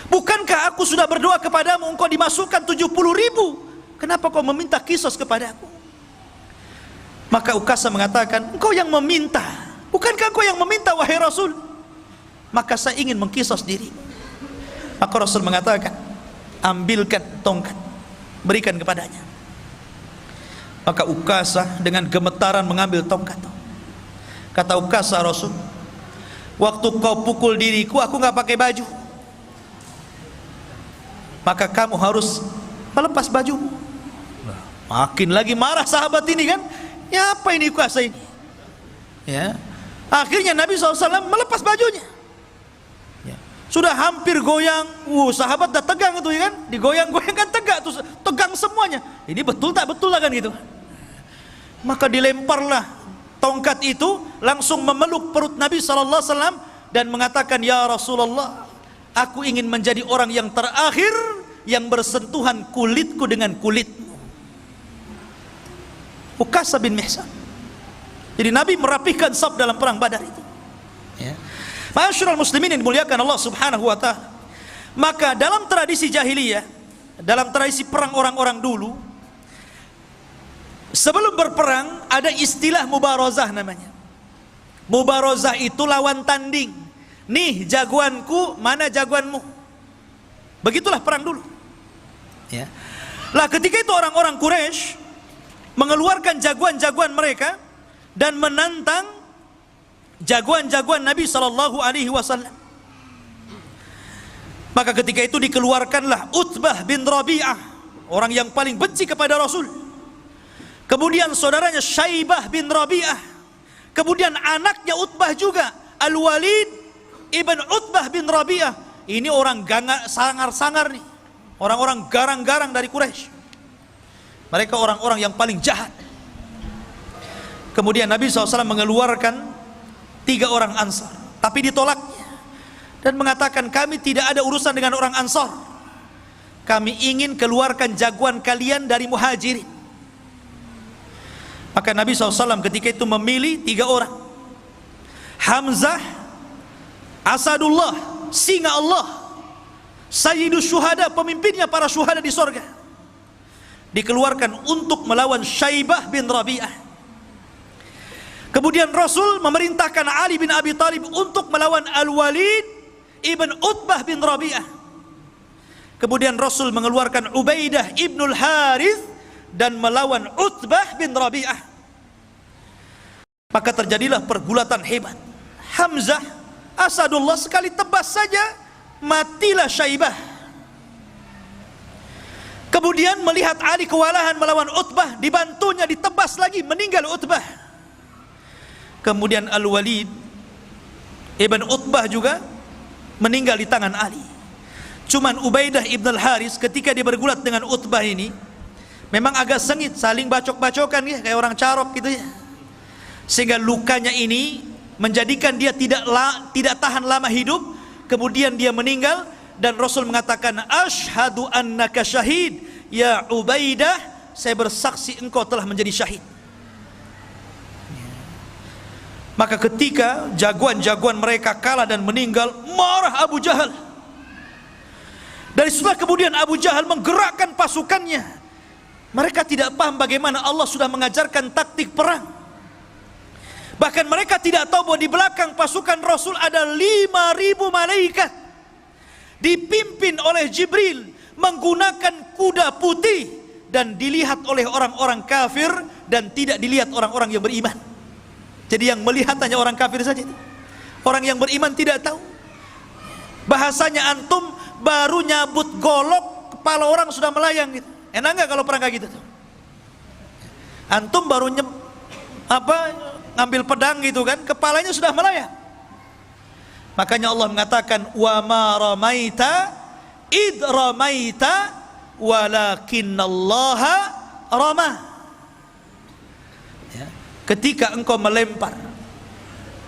Bukankah aku sudah berdoa kepadamu, engkau dimasukkan 70.000? Kenapa kau meminta kisos kepadaku? Maka Uqasah mengatakan, engkau yang meminta. Bukankah engkau yang meminta, wahai Rasul? Maka saya ingin mengkisos dirimu. Maka Rasul mengatakan, ambilkan tongkat, berikan kepadanya. Maka Uqasah dengan gemetaran mengambil tongkat. Kata Uqasah, Rasul, waktu kau pukul diriku, aku nggak pakai baju, maka kamu harus melepas bajumu. Makin lagi marah sahabat ini kan, ya apa ini Uqasah ini? Ya, akhirnya Nabi SAW melepas bajunya. Ya. Sudah hampir goyang, sahabat dah tegang itu ya kan, digoyang-goyang kan tegak tuh, tegang semuanya. Ini betul tak betul lah kan gitu. Maka dilemparlah tongkat itu, langsung memeluk perut Nabi SAW dan mengatakan, ya Rasulullah, aku ingin menjadi orang yang terakhir yang bersentuhan kulitku dengan kulitmu. Uqasah bin Mihsan. Jadi Nabi merapihkan saf dalam perang Badar itu. Ya. Ma'asyiral muslimin yang dimuliakan Allah Subhanahu wa ta'ala. Maka dalam tradisi jahiliyah, dalam tradisi perang orang-orang dulu, sebelum berperang ada istilah mubarazah namanya. Mubarazah itu lawan tanding. Nih jagoanku, mana jagoanmu. Begitulah perang dulu. Ya. Lah ketika itu orang-orang Quraisy mengeluarkan jagoan-jagoan mereka dan menantang jagoan-jagoan Nabi SAW. Maka ketika itu dikeluarkanlah Utbah bin Rabi'ah, orang yang paling benci kepada Rasul. Kemudian saudaranya Syaibah bin Rabi'ah. Kemudian anaknya Utbah juga, Al-Walid ibn Utbah bin Rabi'ah. Ini orang sangar-sangar nih, orang-orang garang-garang dari Quraisy. Mereka orang-orang yang paling jahat. Kemudian Nabi SAW mengeluarkan 3 orang Ansar, tapi ditolaknya dan mengatakan, kami tidak ada urusan dengan orang Ansar, kami ingin keluarkan jagoan kalian dari Muhajirin. Maka Nabi SAW ketika itu memilih 3 orang, Hamzah, Asadullah, singa Allah, Sayyidus Syuhada, pemimpinnya para syuhada di sorga, dikeluarkan untuk melawan Syaibah bin Rabi'ah. Kemudian Rasul memerintahkan Ali bin Abi Thalib untuk melawan Al-Walid ibn Utbah bin Rabi'ah. Kemudian Rasul mengeluarkan Ubaidah ibnul Harith dan melawan Utbah bin Rabi'ah. Maka terjadilah pergulatan hebat. Hamzah, Asadullah, sekali tebas saja matilah Syaibah. Kemudian melihat Ali kewalahan melawan Utbah, dibantunya ditebas lagi, meninggal Utbah. Kemudian Al-Walid ibn Utbah juga meninggal di tangan Ali. Cuman Ubaidah ibn al-Haris ketika dia bergulat dengan Utbah ini memang agak sengit, saling bacok-bacokan ya, kayak orang carok gitu ya, sehingga lukanya ini menjadikan dia tidak tahan lama hidup. Kemudian dia meninggal dan Rasul mengatakan, asyhadu annaka syahid ya Ubaidah, saya bersaksi engkau telah menjadi syahid. Maka ketika jagoan-jagoan mereka kalah dan meninggal, marah Abu Jahal. Dari setelah kemudian Abu Jahal menggerakkan pasukannya. Mereka tidak paham bagaimana Allah sudah mengajarkan taktik perang. Bahkan mereka tidak tahu bahwa di belakang pasukan Rasul ada 5.000 malaikat, dipimpin oleh Jibril, menggunakan kuda putih, dan dilihat oleh orang-orang kafir dan tidak dilihat orang-orang yang beriman. Jadi yang melihat hanya orang kafir saja, orang yang beriman tidak tahu. Bahasanya antum baru nyabut golok, kepala orang sudah melayang gitu. Enak nggak kalau perang kayak gitu tuh? Antum baru ngambil pedang gitu kan, kepalanya sudah melayang. Makanya Allah mengatakan, wa ma ramaita id ramaita walakinnallaha rama. Ketika engkau melempar,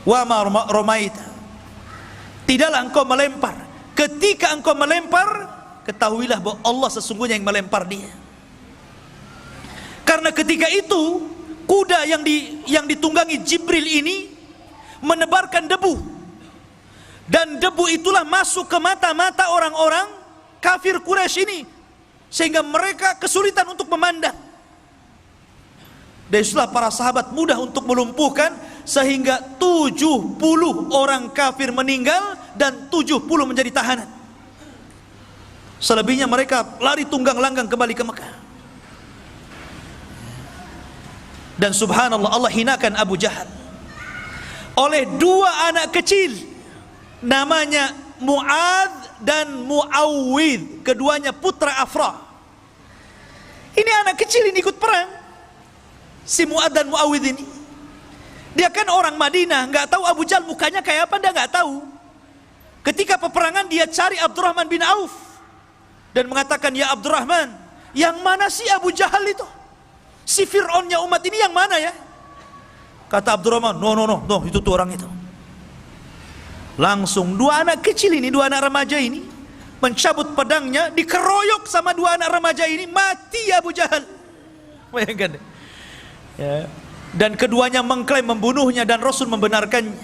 wa ma ramaita, tidaklah engkau melempar. Ketika engkau melempar, ketahuilah bahwa Allah sesungguhnya yang melempar dia. Karena ketika itu kuda yang ditunggangi Jibril ini menebarkan debu, dan debu itulah masuk ke mata-mata orang-orang kafir Quraisy ini, sehingga mereka kesulitan untuk memandang. Dan itulah para sahabat mudah untuk melumpuhkan, sehingga 70 orang kafir meninggal dan 70 menjadi tahanan. Selebihnya mereka lari tunggang langgang kembali ke Mekah. Dan subhanallah, Allah hinakan Abu Jahal oleh 2 anak kecil, namanya Mu'adz dan Mu'awwidh, keduanya putra Afra. Ini anak kecil ini ikut perang. Si Mu'adz dan Mu'awwidh ini, dia kan orang Madinah, nggak tahu Abu Jahal mukanya kayak apa, dia nggak tahu. Ketika peperangan dia cari Abdurrahman bin Auf dan mengatakan, ya Abdurrahman, yang mana sih Abu Jahal itu? Si Fir'aunnya umat ini yang mana ya? Kata Abdurrahman, no, itu tuh orang itu. Langsung 2 anak kecil ini, 2 anak remaja ini mencabut pedangnya, dikeroyok sama 2 anak remaja ini, mati Abu Jahal. Bayangkan ya. Dan keduanya mengklaim membunuhnya dan Rasul membenarkannya.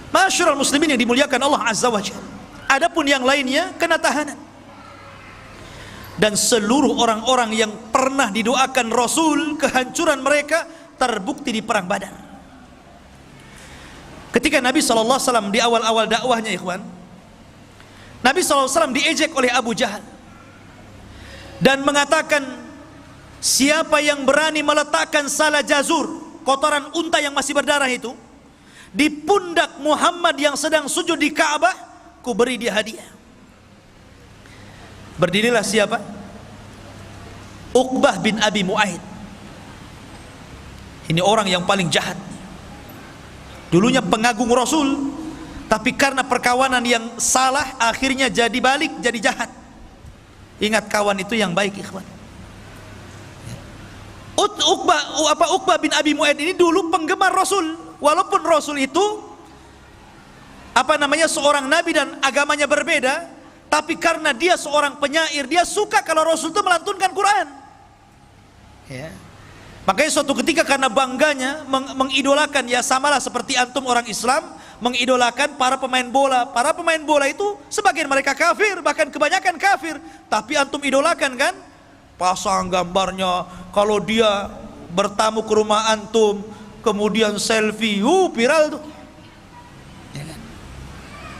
Masyarul muslimin yang dimuliakan Allah Azza wa Jalla. Adapun yang lainnya kena tahanan. Dan seluruh orang-orang yang pernah didoakan Rasul kehancuran mereka terbukti di perang Badar. Ketika Nabi SAW di awal-awal dakwahnya, ikhwan, Nabi SAW diejek oleh Abu Jahal dan mengatakan, siapa yang berani meletakkan salah jazur, kotoran unta yang masih berdarah itu, di pundak Muhammad yang sedang sujud di Ka'bah, ku beri dia hadiah. Berdirilah siapa? Uqbah bin Abi Mu'aid. Ini orang yang paling jahat. Dulunya pengagung Rasul, tapi karena perkawanan yang salah akhirnya jadi balik, jadi jahat. Ingat, kawan itu yang baik, ikhwan. Uqbah bin Abi Mu'aid ini dulu penggemar Rasul, walaupun Rasul itu seorang nabi dan agamanya berbeda, tapi karena dia seorang penyair, dia suka kalau Rasul itu melantunkan Quran. Ya. Makanya suatu ketika karena bangganya mengidolakan, ya samalah seperti antum orang Islam mengidolakan para pemain bola. Para pemain bola itu sebagian mereka kafir, bahkan kebanyakan kafir, tapi antum idolakan kan? Pasang gambarnya, kalau dia bertamu ke rumah antum, kemudian selfie, viral tuh. Ya kan?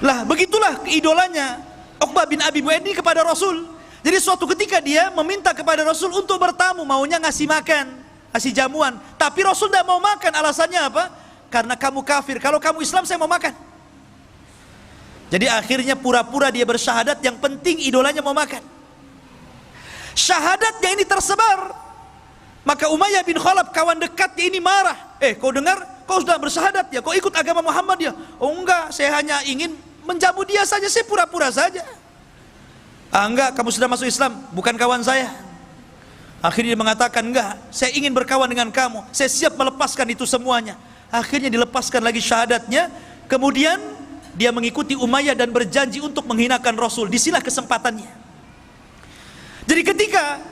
Lah begitulah idolanya Uqbah bin Abi Mu'aid ini kepada Rasul. Jadi suatu ketika dia meminta kepada Rasul untuk bertamu, maunya ngasih makan, ngasih jamuan, tapi Rasul tidak mau makan. Alasannya apa? Karena kamu kafir, kalau kamu Islam saya mau makan. Jadi akhirnya pura-pura dia bersyahadat, yang penting idolanya mau makan. Syahadatnya ini tersebar, maka Umayyah bin Khalaf, kawan dekatnya ini marah. Kau dengar, kau sudah bersyahadat ya, kau ikut agama Muhammad ya? Oh enggak, saya hanya ingin menjamu dia saja, saya pura-pura saja. Enggak, kamu sudah masuk Islam, bukan kawan saya. Akhirnya dia mengatakan, enggak, saya ingin berkawan dengan kamu, saya siap melepaskan itu semuanya. Akhirnya dilepaskan lagi syahadatnya. Kemudian dia mengikuti Umayyah dan berjanji untuk menghinakan Rasul. Disinilah kesempatannya. Jadi ketika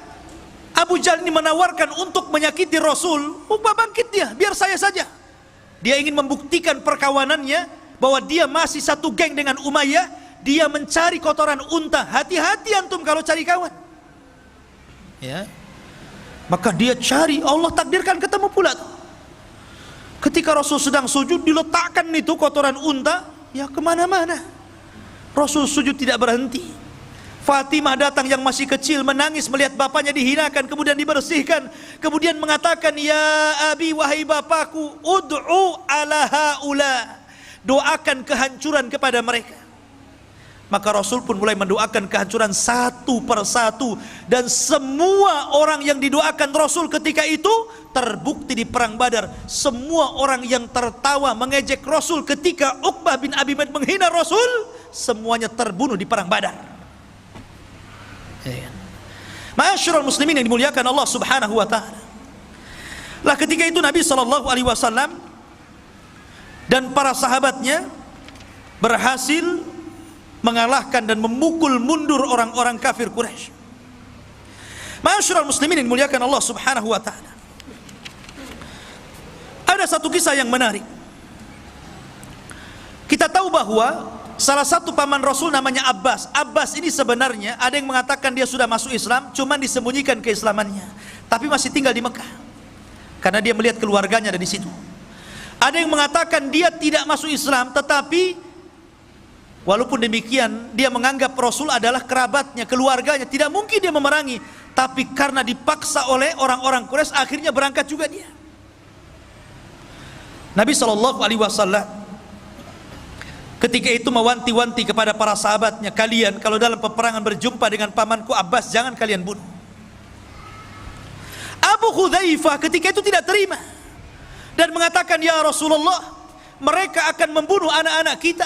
Abu Jahal ini menawarkan untuk menyakiti Rasul, Uqbah bangkit dia, biar saya saja. Dia ingin membuktikan perkawanannya, bahwa dia masih satu geng dengan Umayyah. Dia mencari kotoran unta. Hati-hati antum kalau cari kawan. Ya. Maka dia cari, Allah takdirkan ketemu pula tuh. Ketika Rasul sedang sujud, diletakkan itu kotoran unta, ya kemana-mana. Rasul sujud tidak berhenti. Fatimah datang yang masih kecil, menangis melihat bapaknya dihinakan, kemudian dibersihkan, kemudian mengatakan, ya abi, wahai bapakku, ud'u ala haula, doakan kehancuran kepada mereka. Maka Rasul pun mulai mendoakan kehancuran satu persatu, dan semua orang yang didoakan Rasul ketika itu terbukti di perang Badar. Semua orang yang tertawa mengejek Rasul ketika Uqbah bin Abi Mu'aid menghina Rasul, semuanya terbunuh di perang Badar. Ma'asyiral muslimin yang dimuliakan Allah Subhanahu wa taala. Lah ketika itu Nabi sallallahu alaihi wasallam dan para sahabatnya berhasil mengalahkan dan memukul mundur orang-orang kafir Quraisy. Ma'asyiral muslimin yang dimuliakan Allah Subhanahu wa taala. Ada satu kisah yang menarik. Kita tahu bahwa salah satu paman Rasul namanya Abbas. Abbas ini sebenarnya ada yang mengatakan dia sudah masuk Islam, cuman disembunyikan keislamannya, tapi masih tinggal di Mekah karena dia melihat keluarganya ada di situ. Ada yang mengatakan dia tidak masuk Islam, tetapi walaupun demikian dia menganggap Rasul adalah kerabatnya, keluarganya, tidak mungkin dia memerangi, tapi karena dipaksa oleh orang-orang Quraisy akhirnya berangkat juga dia. Nabi SAW ketika itu mewanti-wanti kepada para sahabatnya, kalian kalau dalam peperangan berjumpa dengan pamanku Abbas, jangan kalian bunuh. Abu Hudzaifah ketika itu tidak terima dan mengatakan, ya Rasulullah, mereka akan membunuh anak-anak kita,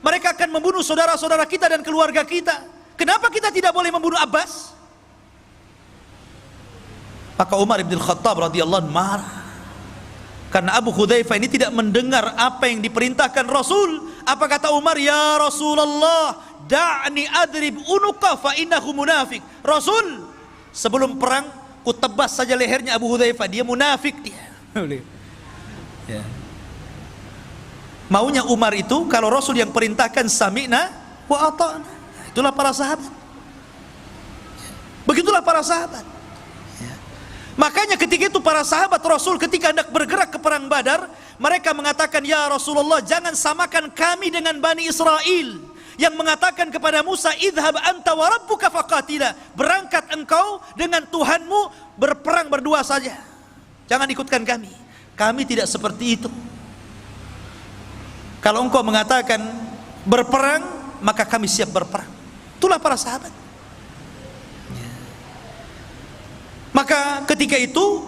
mereka akan membunuh saudara-saudara kita dan keluarga kita, kenapa kita tidak boleh membunuh Abbas? Maka Umar bin Khattab radhiyallahu anhu marah karena Abu Hudzaifah ini tidak mendengar apa yang diperintahkan Rasul. Apa kata Umar? Ya Rasulullah, da'ni adrib unuqa fa innahu munafik. Rasul, sebelum perang ku tebas saja lehernya Abu Hudzaifah, dia munafik dia. Ya. Maunya Umar itu kalau Rasul yang perintahkan sami'na wa ata'na. Itulah para sahabat. Begitulah para sahabat. Makanya ketika itu para sahabat Rasul ketika hendak bergerak ke perang Badar, mereka mengatakan, ya Rasulullah, jangan samakan kami dengan Bani Israel yang mengatakan kepada Musa, idhab anta wa rabbuka faqatila, berangkat engkau dengan Tuhanmu berperang berdua saja, jangan ikutkan kami. Kami tidak seperti itu. Kalau engkau mengatakan berperang, maka kami siap berperang. Itulah para sahabat. Maka ketika itu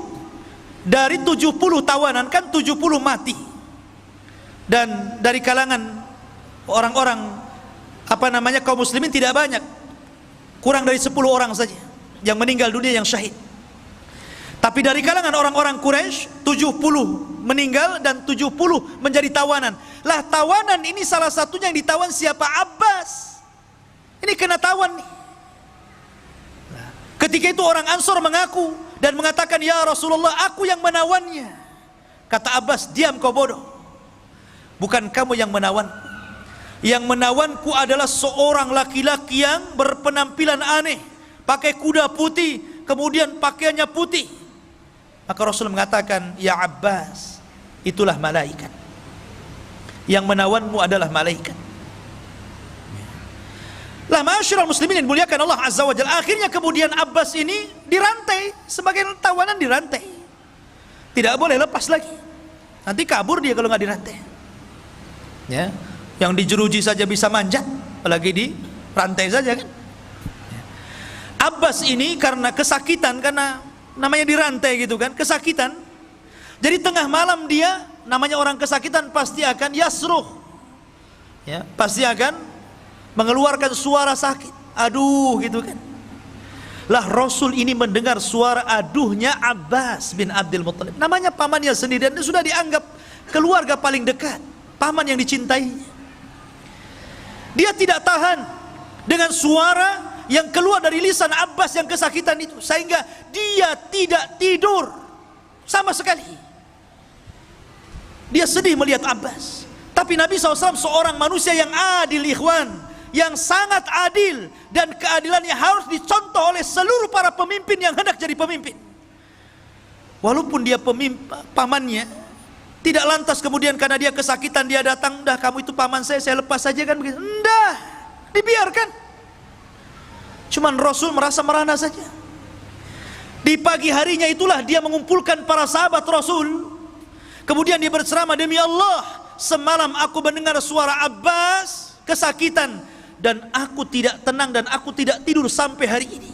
dari 70 tawanan kan 70 mati, dan dari kalangan orang-orang kaum muslimin tidak banyak, kurang dari 10 orang saja yang meninggal dunia, yang syahid. Tapi dari kalangan orang-orang Quraisy 70 meninggal dan 70 menjadi tawanan. Lah tawanan ini salah satunya yang ditawan siapa? Abbas. Ini kena tawan nih. Ketika itu orang Ansor mengaku dan mengatakan, ya Rasulullah, aku yang menawannya. Kata Abbas, diam kau bodoh. Bukan kamu yang menawan. Yang menawanku adalah seorang laki-laki yang berpenampilan aneh, pakai kuda putih, kemudian pakaiannya putih. Maka Rasul mengatakan, ya Abbas, itulah malaikat. Yang menawanmu adalah malaikat. Lah ma'asyiral muslimin yang dimuliakan Allah Azza wa Jalla, akhirnya kemudian Abbas ini dirantai, sebagai tawanan dirantai. Tidak boleh lepas lagi. Nanti kabur dia kalau nggak dirantai. Ya, yang dijeruji saja bisa manjat, apalagi di rantai saja kan. Abbas ini karena kesakitan, karena namanya dirantai gitu kan, kesakitan. Jadi tengah malam dia, namanya orang kesakitan pasti akan yasruh. Ya, pasti akan mengeluarkan suara sakit, aduh gitu kan. Lah Rasul ini mendengar suara aduhnya Abbas bin Abdul Muttalib. Namanya pamannya sendiri dan sudah dianggap keluarga paling dekat, paman yang dicintainya. Dia tidak tahan dengan suara yang keluar dari lisan Abbas yang kesakitan itu, sehingga dia tidak tidur sama sekali. Dia sedih melihat Abbas. Tapi Nabi SAW seorang manusia yang adil, ikhwan, yang sangat adil, dan keadilannya harus dicontoh oleh seluruh para pemimpin yang hendak jadi pemimpin. Walaupun dia pamannya, tidak lantas kemudian karena dia kesakitan dia datang, dah kamu itu paman saya lepas saja kan begitu. Enggak, dibiarkan. Cuman Rasul merasa merana saja. Di pagi harinya itulah dia mengumpulkan para sahabat Rasul. Kemudian dia berceramah, demi Allah, semalam aku mendengar suara Abbas kesakitan, dan aku tidak tenang dan aku tidak tidur sampai hari ini.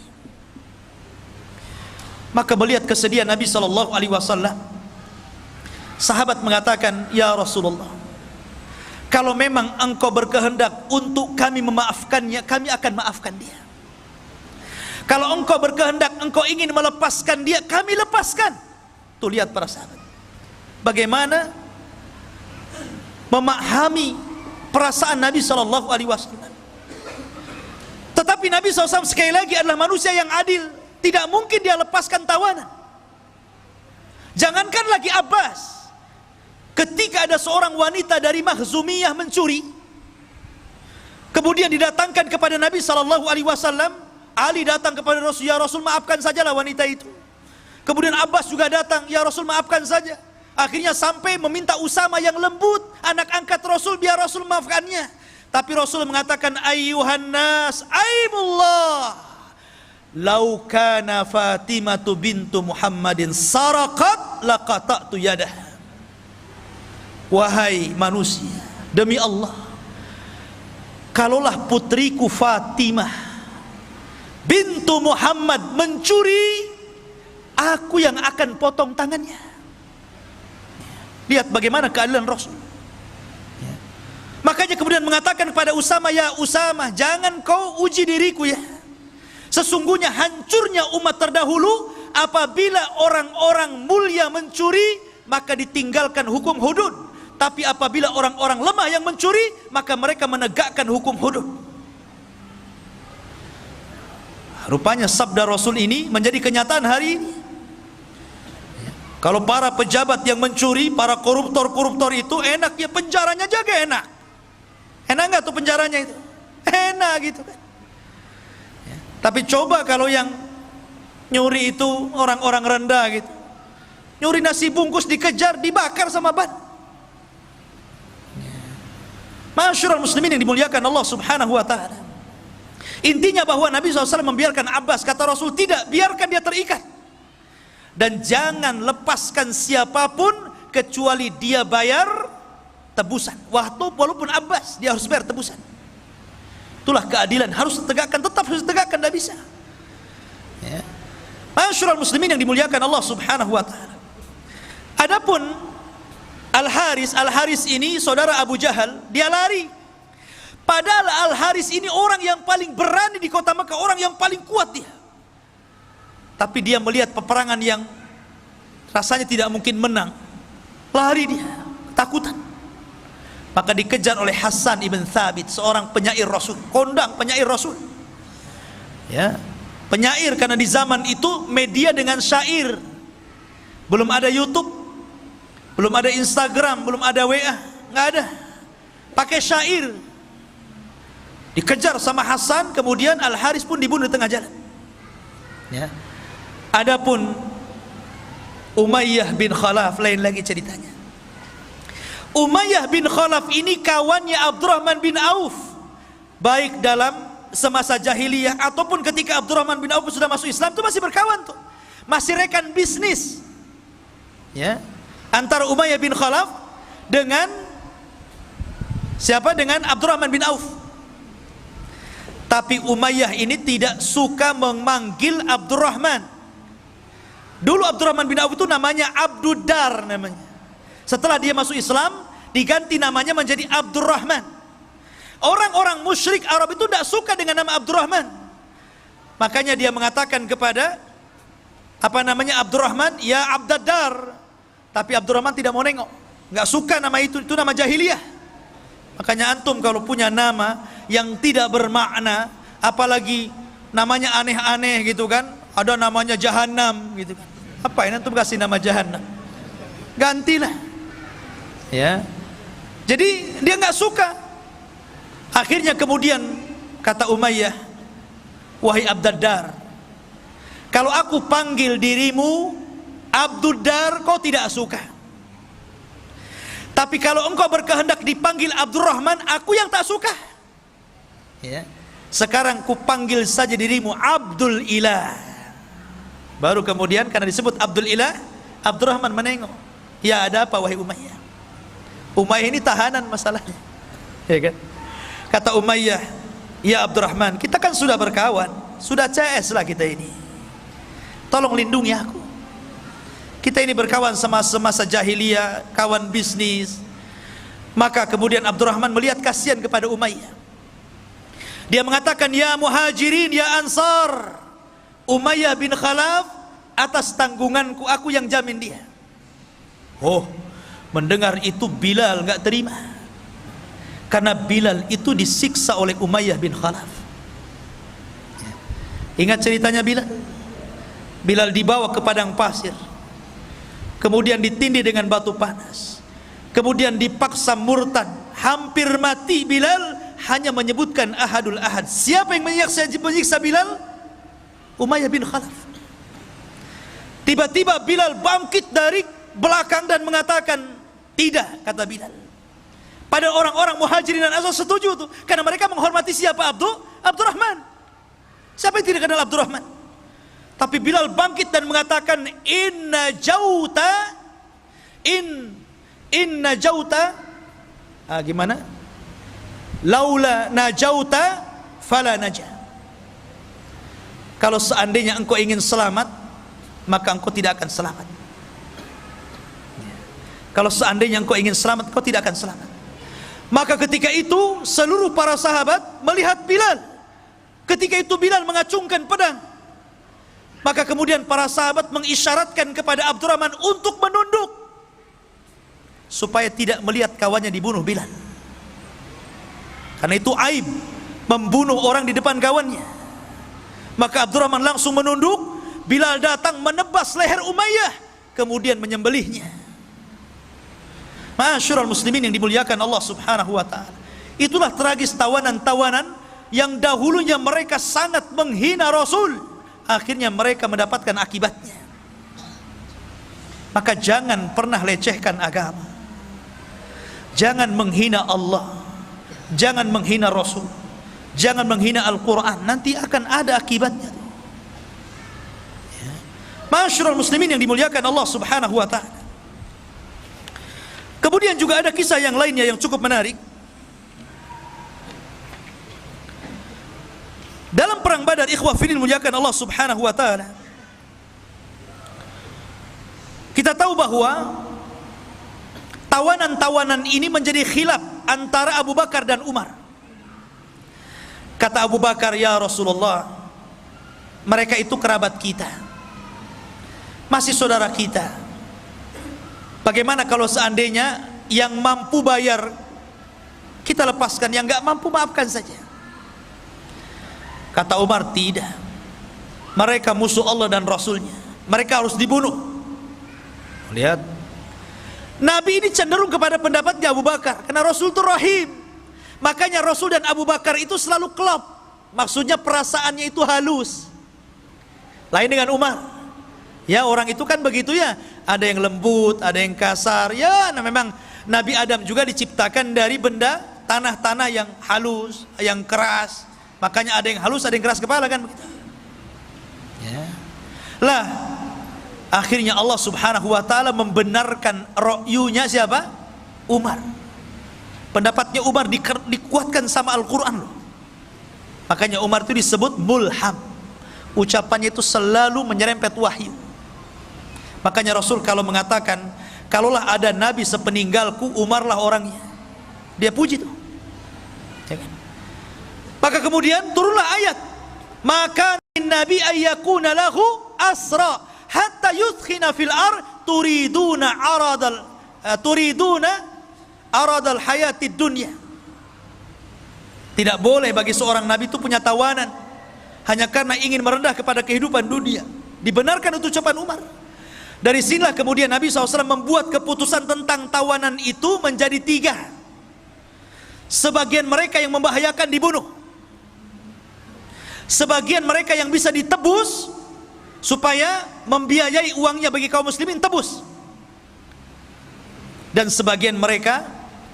Maka melihat kesedihan Nabi SAW, sahabat mengatakan, ya Rasulullah, kalau memang engkau berkehendak untuk kami memaafkannya, kami akan maafkan dia. Kalau engkau berkehendak, engkau ingin melepaskan dia, kami lepaskan. Tuh lihat para sahabat, bagaimana memahami perasaan Nabi SAW. Tetapi Nabi SAW sekali lagi adalah manusia yang adil, tidak mungkin dia lepaskan tawanan. Jangankan lagi Abbas, ketika ada seorang wanita dari Makhzumiyah mencuri, kemudian didatangkan kepada Nabi SAW, Ali datang kepada Rasul, ya Rasul maafkan sajalah wanita itu. Kemudian Abbas juga datang, ya Rasul maafkan saja. Akhirnya sampai meminta Usama yang lembut, anak angkat Rasul, biar Rasul maafkannya. Tapi Rasul mengatakan, ayyuhan nas, aimullah, lau kana Fatimatu bintu Muhammadin saraqat laqata'tu yadah. Wahai manusia, demi Allah, kalaulah putriku Fatimah bintu Muhammad mencuri, aku yang akan potong tangannya. Lihat bagaimana keadilan Rasul. Makanya kemudian mengatakan kepada Usama, ya Usama, jangan kau uji diriku ya. Sesungguhnya hancurnya umat terdahulu apabila orang-orang mulia mencuri, maka ditinggalkan hukum hudud. Tapi apabila orang-orang lemah yang mencuri, maka mereka menegakkan hukum hudud. Rupanya sabda Rasul ini menjadi kenyataan hari ini. Kalau para pejabat yang mencuri, para koruptor-koruptor itu enak ya, penjaranya jaga enak. Enak nggak tuh penjaranya itu? Enak gitu kan. Ya. Tapi coba kalau yang nyuri itu orang-orang rendah gitu, nyuri nasi bungkus dikejar, dibakar sama ban. Ma'asyiral muslimin yang dimuliakan Allah Subhanahu wa ta'ala, intinya bahwa Nabi SAW membiarkan Abbas, kata Rasul, tidak, biarkan dia terikat, dan jangan lepaskan siapapun kecuali dia bayar tebusan. Walaupun Abbas, dia harus bayar tebusan. Itulah keadilan, harus ditegakkan, tetap harus ditegakkan, tidak bisa. Ya. Ma'asyiral muslimin yang dimuliakan Allah Subhanahu wa ta'ala. Adapun Al-Haris ini saudara Abu Jahal, dia lari. Padahal Al-Haris ini orang yang paling berani di kota Mekah, orang yang paling kuat dia. Tapi dia melihat peperangan yang rasanya tidak mungkin menang, lari dia, ketakutan. Maka dikejar oleh Hasan ibn Thabit, seorang penyair Rasul, kondang penyair Rasul. Ya, penyair karena di zaman itu media dengan syair. Belum ada YouTube, belum ada Instagram, belum ada WA, nggak ada. Pakai syair. Dikejar sama Hasan, kemudian Al Haris pun dibunuh di tengah jalan. Ya. Adapun Umayyah bin Khalaf lain lagi ceritanya. Umayyah bin Khalaf ini kawannya Abdurrahman bin Auf, baik dalam semasa jahiliyah ataupun ketika Abdurrahman bin Auf sudah masuk Islam, itu masih berkawan tuh, masih rekan bisnis. Ya, antara Umayyah bin Khalaf dengan siapa? Dengan Abdurrahman bin Auf. Tapi Umayyah ini tidak suka memanggil Abdurrahman. Dulu Abdurrahman bin Auf itu namanya Abduddar namanya. Setelah dia masuk Islam, diganti namanya menjadi Abdurrahman. Orang-orang musyrik Arab itu tidak suka dengan nama Abdurrahman. Makanya dia mengatakan kepada Abdurrahman, ya Abdaddar. Tapi Abdurrahman tidak mau nengok, nggak suka nama itu nama jahiliyah. Makanya antum kalau punya nama yang tidak bermakna, apalagi namanya aneh-aneh gitu kan, ada namanya Jahannam gitu kan, apa ini antum kasih nama Jahannam? Gantilah. Ya, jadi dia nggak suka. Akhirnya kemudian kata Umayyah, wahai Abdaddar, kalau aku panggil dirimu Abduddar, kau tidak suka. Tapi kalau engkau berkehendak dipanggil Abdurrahman, aku yang tak suka. Ya. Sekarang ku panggil saja dirimu Abdul Ilah. Baru kemudian karena disebut Abdul Ilah, Abdurrahman menengok. Ya, ada apa wahai Umayyah? Umayyah ini tahanan masalahnya, ya kan? Kata Umayyah, ya Abdurrahman, kita kan sudah berkawan, sudah CS lah kita ini. Tolong lindungi aku. Kita ini berkawan semasa jahiliyah, kawan bisnis. Maka kemudian Abdurrahman melihat kasihan kepada Umayyah. Dia mengatakan, ya Muhajirin, ya Ansar, Umayyah bin Khalaf atas tanggunganku, aku yang jamin dia. Oh, mendengar itu Bilal nggak terima, karena Bilal itu disiksa oleh Umayyah bin Khalaf. Ingat ceritanya Bilal? Bilal dibawa ke padang pasir, kemudian ditindih dengan batu panas, kemudian dipaksa murtad, hampir mati Bilal, hanya menyebutkan ahadul ahad. Siapa yang menyiksa Bilal? Umayyah bin Khalaf. Tiba-tiba Bilal bangkit dari belakang dan mengatakan, tidak, kata Bilal. Pada orang-orang Muhajirin dan Ansar setuju tuh, karena mereka menghormati siapa? Abdurrahman. Siapa yang tidak kenal Abdurrahman? Tapi Bilal bangkit dan mengatakan, inna jauta, gimana? Laula najauta fala najah. Kalau seandainya engkau ingin selamat, maka engkau tidak akan selamat. Kalau seandainya engkau ingin selamat, engkau tidak akan selamat. Maka ketika itu seluruh para sahabat melihat Bilal. Ketika itu Bilal mengacungkan pedang. Maka kemudian para sahabat mengisyaratkan kepada Abdurrahman untuk menunduk, supaya tidak melihat kawannya dibunuh Bilal. Karena itu aib membunuh orang di depan kawannya. Maka Abdurrahman langsung menunduk. Bilal datang menebas leher Umayyah, kemudian menyembelihnya. Ma'asyiral muslimin yang dimuliakan Allah Subhanahu wa taala. Itulah tragis tawanan-tawanan yang dahulunya mereka sangat menghina Rasul, akhirnya mereka mendapatkan akibatnya. Maka jangan pernah lecehkan agama. Jangan menghina Allah, jangan menghina Rasul, jangan menghina Al-Quran. Nanti akan ada akibatnya. Ma'asyiral muslimin yang dimuliakan Allah Subhanahu wa taala. Kemudian juga ada kisah yang lainnya yang cukup menarik. Dalam perang Badar, ikhwah fillah dimuliakan Allah Subhanahu wa taala, kita tahu bahwa tawanan-tawanan ini menjadi khilaf antara Abu Bakar dan Umar. Kata Abu Bakar, ya Rasulullah, mereka itu kerabat kita, masih saudara kita, Bagaimana kalau seandainya yang mampu bayar kita lepaskan, yang nggak mampu maafkan saja? Kata Umar, tidak. Mereka musuh Allah dan Rasulnya, mereka harus dibunuh. Lihat, Nabi ini cenderung kepada pendapatnya Abu Bakar, karena Rasul itu rahim. Makanya Rasul dan Abu Bakar itu selalu klop. Maksudnya perasaannya itu halus. Lain dengan Umar. Ya, orang itu kan begitu ya, ada yang lembut, ada yang kasar. Ya, nah memang Nabi Adam juga diciptakan dari benda tanah-tanah yang halus, yang keras. Makanya ada yang halus, ada yang keras kepala, kan begitu. Ya. Lah, akhirnya Allah Subhanahu wa taala membenarkan ra'yunya siapa? Umar. Pendapatnya Umar dikuatkan sama Al-Qur'an loh. Makanya Umar itu disebut mulham. Ucapannya itu selalu menyerempet wahyu. Makanya Rasul kalau mengatakan, kalaulah ada nabi sepeninggalku, Umarlah orangnya. Dia puji tuh. Ya kan? Maka kemudian turunlah ayat, maka nabi ayyakuna lahu asra hatta yudkhina fil ar turiduna aradal hayatid dunya. Tidak boleh bagi seorang nabi itu punya tawanan hanya karena ingin merendah kepada kehidupan dunia. Dibenarkan itu ucapan Umar. Dari sinilah kemudian Nabi SAW membuat keputusan tentang tawanan itu menjadi 3. Sebagian mereka yang membahayakan dibunuh, sebagian mereka yang bisa ditebus supaya membiayai uangnya bagi kaum muslimin, tebus. Dan sebagian mereka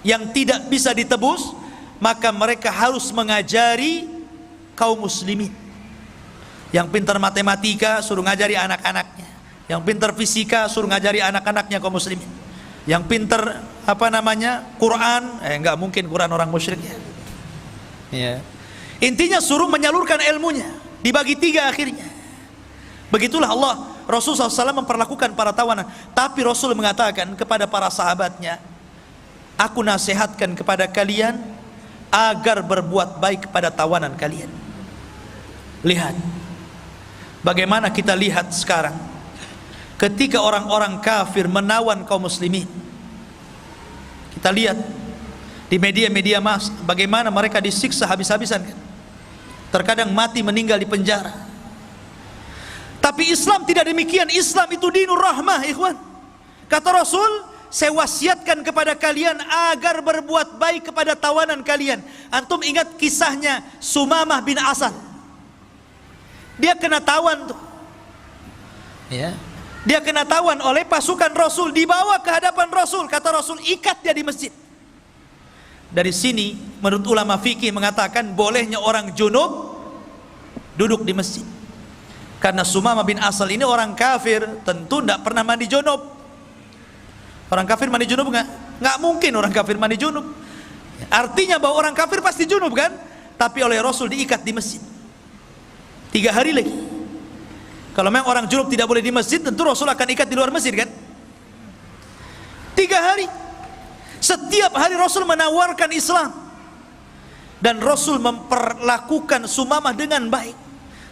yang tidak bisa ditebus, maka mereka harus mengajari kaum muslimin. Yang pintar matematika suruh ngajari anak-anaknya, yang pintar fisika suruh ngajari anak-anaknya kaum muslimin. Yang pintar Quran, enggak mungkin Quran orang musyrik ya. Ya. Intinya suruh menyalurkan ilmunya, dibagi 3 akhirnya. Begitulah Allah, Rasul SAW memperlakukan para tawanan. Tapi Rasul mengatakan kepada para sahabatnya, aku nasihatkan kepada kalian agar berbuat baik kepada tawanan kalian. Lihat bagaimana kita lihat sekarang, ketika orang-orang kafir menawan kaum muslimin. Kita lihat di media-media mas bagaimana mereka disiksa habis-habisan kan? Terkadang mati meninggal di penjara. Tapi Islam tidak demikian. Islam itu dinur rahmah, ikhwan. Kata Rasul, saya wasiatkan kepada kalian agar berbuat baik kepada tawanan kalian. Antum ingat kisahnya Sumamah bin Asal. Dia kena tawan tuh. Ya. Dia kena tawan oleh pasukan Rasul, dibawa ke hadapan Rasul. Kata Rasul, ikat dia di masjid. Dari sini menurut ulama fikih mengatakan bolehnya orang junub duduk di masjid. Karena Sumamah bin Asal ini orang kafir, tentu tidak pernah mandi junub. Orang kafir mandi junub enggak? Enggak mungkin orang kafir mandi junub. Artinya bahwa orang kafir pasti junub kan? Tapi oleh Rasul diikat di masjid 3 hari lagi. Kalau memang orang junub tidak boleh di masjid, tentu Rasul akan ikat di luar masjid kan? 3 hari. Setiap hari Rasul menawarkan Islam. Dan Rasul memperlakukan Sumamah dengan baik.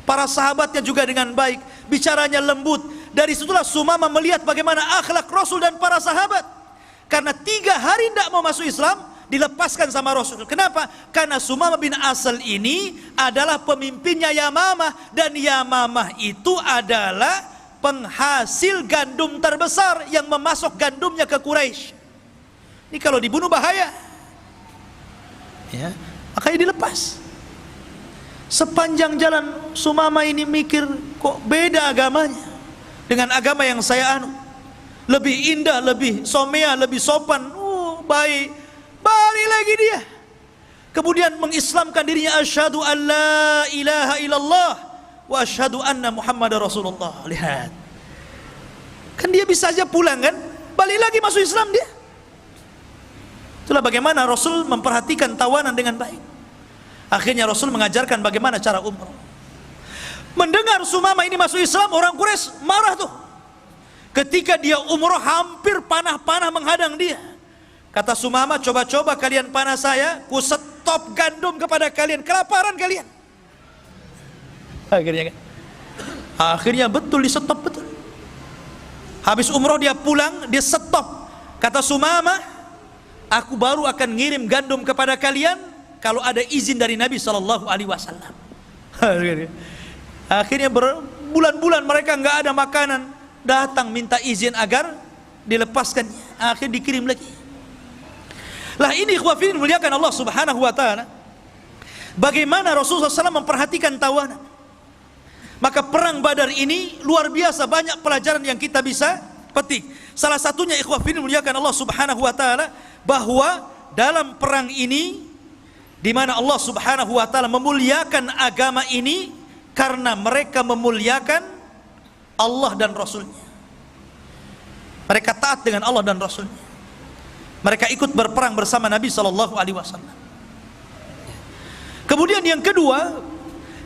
Para sahabatnya juga dengan baik. Bicaranya lembut. Dari situlah Sumamah melihat bagaimana akhlak Rasul dan para sahabat. Karena 3 hari tidak mau masuk Islam, dilepaskan sama Rasul. Kenapa? Karena Sumamah bin Asal ini adalah pemimpinnya Yamamah. Dan Yamamah itu adalah penghasil gandum terbesar yang memasok gandumnya ke Quraisy. Ini kalau dibunuh bahaya ya, makanya dilepas. Sepanjang jalan Sumamah ini mikir, kok beda agamanya dengan agama yang saya anut. Lebih indah, lebih somea, lebih sopan, baik. Balik lagi dia. Kemudian mengislamkan dirinya, asyhadu an la ilaha illallah wa asyhadu anna Muhammadar Rasulullah. Lihat. Kan dia bisa aja pulang kan? Balik lagi masuk Islam dia. Itulah bagaimana Rasul memperhatikan tawanan dengan baik. Akhirnya Rasul mengajarkan bagaimana cara umroh. Mendengar Sumamah ini masuk Islam, orang Quraisy marah tuh. Ketika dia umroh hampir panah-panah menghadang dia. Kata Sumamah, coba-coba kalian panah saya, ku stop gandum kepada kalian, kelaparan kalian. Akhirnya betul di stop betul. Habis umroh dia pulang, dia stop. Kata Sumamah, aku baru akan ngirim gandum kepada kalian kalau ada izin dari Nabi Shallallahu Alaihi Wasallam. Akhirnya berbulan-bulan mereka nggak ada makanan, datang minta izin agar dilepaskan. Akhirnya dikirim lagi. Lah ini ikhwafidin muliakan Allah Subhanahu Wa Taala. Bagaimana Rasulullah SAW memperhatikan tawanan. Maka perang Badar ini luar biasa banyak pelajaran yang kita bisa petik. Salah satunya ikhwafidin muliakan Allah Subhanahu Wa Taala, bahwa dalam perang ini di mana Allah Subhanahu Wa Taala memuliakan agama ini karena mereka memuliakan Allah dan Rasulnya. Mereka taat dengan Allah dan Rasulnya. Mereka ikut berperang bersama Nabi Sallallahu Alaihi Wasallam. Kemudian yang kedua,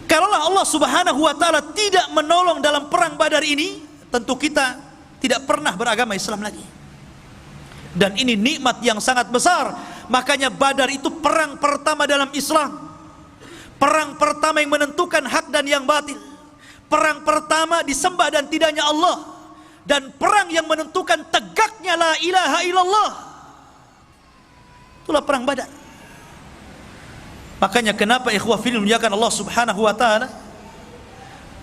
kalaulah Allah Subhanahu Wa Taala tidak menolong dalam perang Badar ini, tentu kita tidak pernah beragama Islam lagi. Dan ini nikmat yang sangat besar. Makanya Badar itu perang pertama dalam Islam. Perang pertama yang menentukan hak dan yang batil. Perang pertama disembah dan tidaknya Allah. Dan perang yang menentukan tegaknya la ilaha illallah. Itulah perang Badar. Makanya kenapa ikhwah fillah muliakan Allah Subhanahu Wa Taala,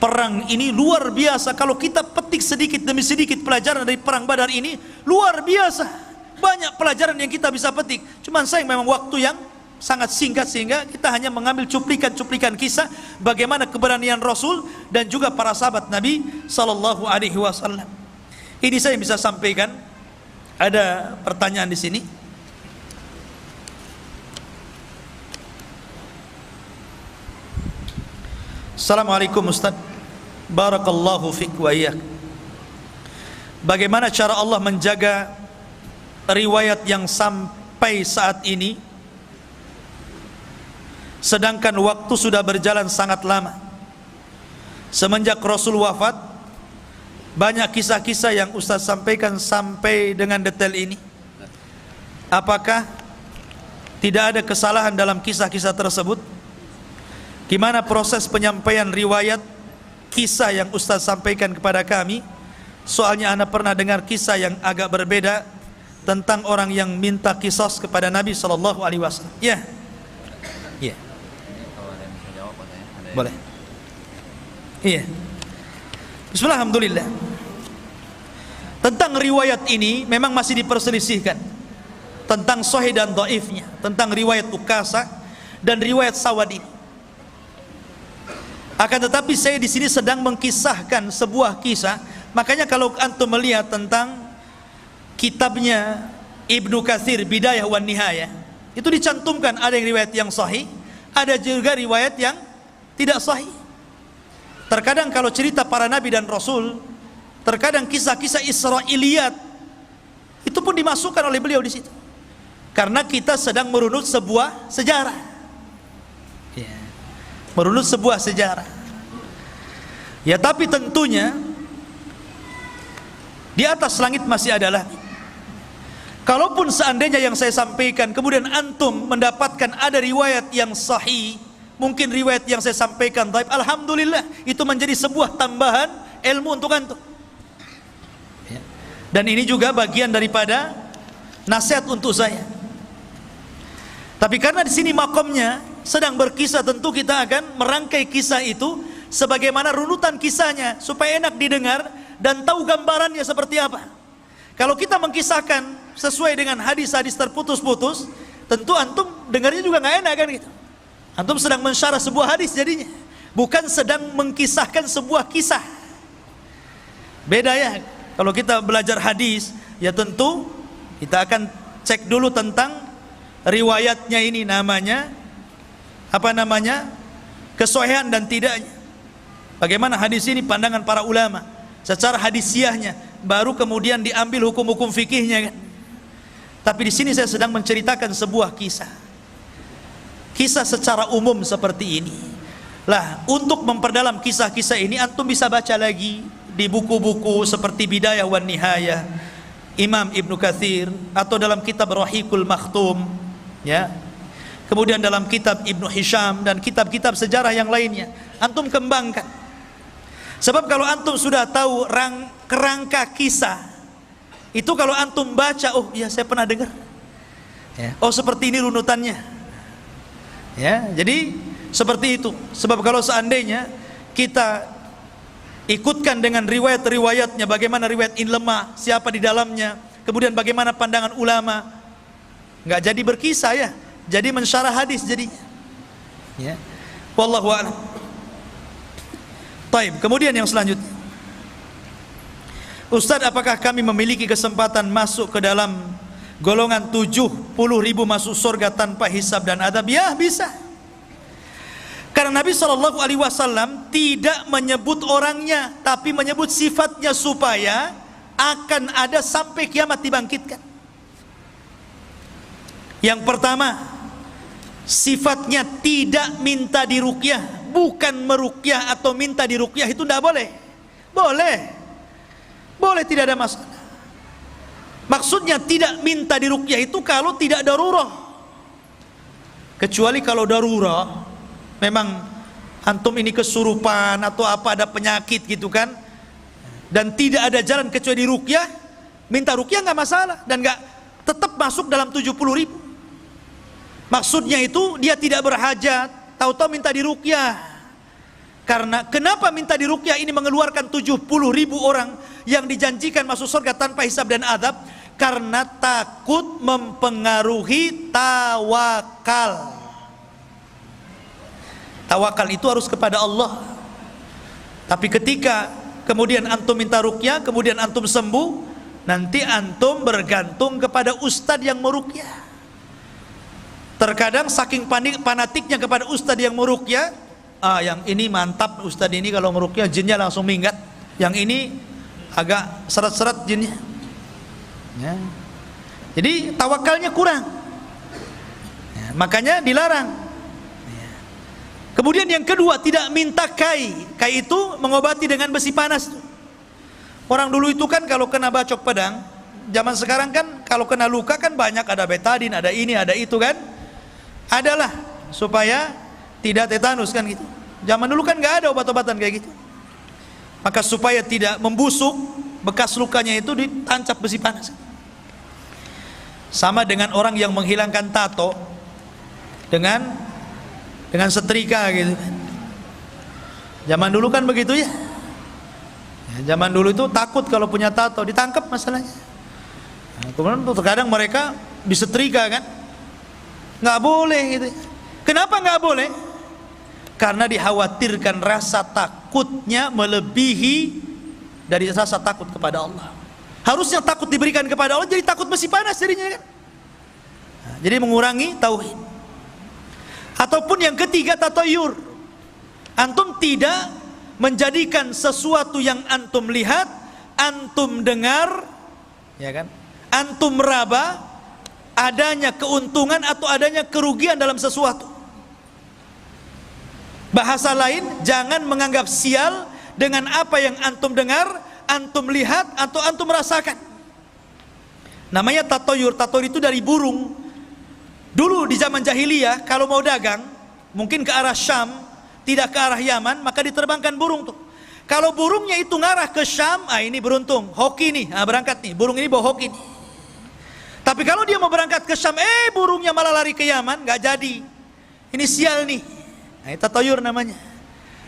perang ini luar biasa. Kalau kita petik sedikit demi sedikit pelajaran dari perang Badar ini, luar biasa. Banyak pelajaran yang kita bisa petik. Cuman sayang memang waktu yang sangat singkat sehingga kita hanya mengambil cuplikan-cuplikan kisah bagaimana keberanian Rasul dan juga para sahabat Nabi Sallallahu Alaihi Wasallam. Ini saya bisa sampaikan. Ada pertanyaan di sini. Assalamualaikum Ustaz. Barakallahu fiik wa iyyak. Bagaimana cara Allah menjaga riwayat yang sampai saat ini sedangkan waktu sudah berjalan sangat lama? Semenjak Rasul wafat, banyak kisah-kisah yang Ustaz sampaikan sampai dengan detail ini. Apakah tidak ada kesalahan dalam kisah-kisah tersebut? Gimana proses penyampaian riwayat kisah yang Ustaz sampaikan kepada kami? Soalnya Anda pernah dengar kisah yang agak berbeda tentang orang yang minta kisos kepada Nabi Sallallahu Alaihi Wasallam. Ya, ya, boleh. Iya. Bismillah, alhamdulillah. Tentang riwayat ini memang masih diperselisihkan tentang sahih dan dhaifnya, tentang riwayat Ukasa dan riwayat Sawad ini. Akan tetapi saya di sini sedang mengkisahkan sebuah kisah. Makanya kalau antum melihat tentang kitabnya Ibnu Katsir Bidayah wan Nihayah, itu dicantumkan ada yang riwayat yang sahih, ada juga riwayat yang tidak sahih. Terkadang kalau cerita para nabi dan rasul, terkadang kisah-kisah Israiliyat itu pun dimasukkan oleh beliau di situ. Karena kita sedang merunut sebuah sejarah. Merunut sebuah sejarah. Ya, tapi tentunya di atas langit masih ada langit. Kalaupun seandainya yang saya sampaikan kemudian antum mendapatkan ada riwayat yang sahih, mungkin riwayat yang saya sampaikan dhaif, alhamdulillah, itu menjadi sebuah tambahan ilmu untuk antum. Dan ini juga bagian daripada nasihat untuk saya. Tapi karena di sini makomnya sedang berkisah, tentu kita akan merangkai kisah itu sebagaimana runutan kisahnya supaya enak didengar dan tahu gambarannya seperti apa. Kalau kita mengkisahkan sesuai dengan hadis-hadis terputus-putus, tentu antum dengarnya juga nggak enak kan gitu. Antum sedang mensyarah sebuah hadis jadinya, bukan sedang mengkisahkan sebuah kisah. Beda ya. Kalau kita belajar hadis, ya tentu kita akan cek dulu tentang riwayatnya ini, namanya apa namanya, kesohihan dan tidaknya. Bagaimana hadis ini pandangan para ulama secara hadisiahnya, baru kemudian diambil hukum-hukum fikihnya kan. Tapi di sini saya sedang menceritakan sebuah kisah. Kisah secara umum seperti ini. Lah, untuk memperdalam kisah-kisah ini antum bisa baca lagi di buku-buku seperti Bidayah wan Nihayah Imam Ibnu Katsir, atau dalam kitab Rahiqul Makhtum, ya. Kemudian dalam kitab Ibnu Hisham dan kitab-kitab sejarah yang lainnya, antum kembangkan. Sebab kalau antum sudah tahu kerangka kisah, Itu kalau antum baca, oh iya saya pernah dengar. Ya. Oh seperti ini runutannya. Ya, jadi seperti itu. Sebab kalau seandainya kita ikutkan dengan riwayat-riwayatnya, bagaimana riwayat ini lemah, siapa di dalamnya, kemudian bagaimana pandangan ulama, nggak jadi berkisah ya, jadi mensyarah hadis jadinya. Ya. Wallahu a'lam. Taib. Kemudian yang selanjutnya, Ustaz, apakah kami memiliki kesempatan masuk ke dalam golongan 70.000 masuk surga tanpa hisab dan adab? Ya, bisa. Karena Nabi SAW tidak menyebut orangnya, tapi menyebut sifatnya supaya akan ada sampai kiamat dibangkitkan. Yang pertama, sifatnya tidak minta diruqyah, bukan meruqyah atau minta diruqyah, itu tidak boleh. Boleh, tidak ada masalah. Maksudnya tidak minta diruqyah itu kalau tidak darurah. Kecuali kalau darurah, memang antum ini kesurupan atau apa, ada penyakit gitu kan, dan tidak ada jalan kecuali ruqyah, minta ruqyah nggak masalah, dan nggak tetap masuk dalam 70.000. Maksudnya itu dia tidak berhajat, tahu-tahu minta diruqyah. Karena kenapa minta diruqyah ini mengeluarkan 70.000 orang yang dijanjikan masuk surga tanpa hisab dan adab? Karena takut mempengaruhi tawakal. Tawakal itu harus kepada Allah. Tapi ketika kemudian antum minta ruqyah, kemudian antum sembuh, nanti antum bergantung kepada ustadz yang meruqyah. Terkadang saking fanatiknya kepada ustadz yang meruqyah, yang ini mantap ustadz ini kalau meruqyah jinnya langsung minggat, yang ini agak seret-seret jinnya. Ya. Jadi tawakalnya kurang. Ya, makanya dilarang. Kemudian yang kedua, tidak minta kai. Kai itu mengobati dengan besi panas. Orang dulu itu kan kalau kena bacok pedang, zaman sekarang kan kalau kena luka kan banyak, ada betadin, ada ini, ada itu kan. Adalah supaya tidak tetanus kan gitu. Zaman dulu kan nggak ada obat-obatan kayak gitu. Maka supaya tidak membusuk, bekas lukanya itu ditancap besi panas. Sama dengan orang yang menghilangkan tato dengan setrika gitu kan. Zaman dulu kan begitu ya. Zaman dulu itu takut kalau punya tato ditangkap masalahnya. Kemudian terkadang mereka disetrika kan, nggak boleh gitu. Kenapa nggak boleh? Karena dikhawatirkan rasa takutnya melebihi dari rasa takut kepada Allah. Harusnya takut diberikan kepada Allah, jadi takut besi panas jadinya kan. Jadi mengurangi tauhid. Ataupun yang ketiga, tatayur. Antum tidak menjadikan sesuatu yang antum lihat, antum dengar, ya kan? Antum meraba adanya keuntungan atau adanya kerugian dalam sesuatu. Bahasa lain, jangan menganggap sial dengan apa yang antum dengar, antum lihat atau antum merasakan. Namanya tatayur. Tatayur itu dari burung. Dulu di zaman jahiliyah kalau mau dagang, mungkin ke arah Syam, tidak ke arah Yaman, maka diterbangkan burung tuh. Kalau burungnya itu ngarah ke Syam, ini beruntung, hoki nih, berangkat nih, burung ini bawa hoki nih. Tapi kalau dia mau berangkat ke Syam, burungnya malah lari ke Yaman, nggak jadi. Ini sial nih. Tatayur namanya.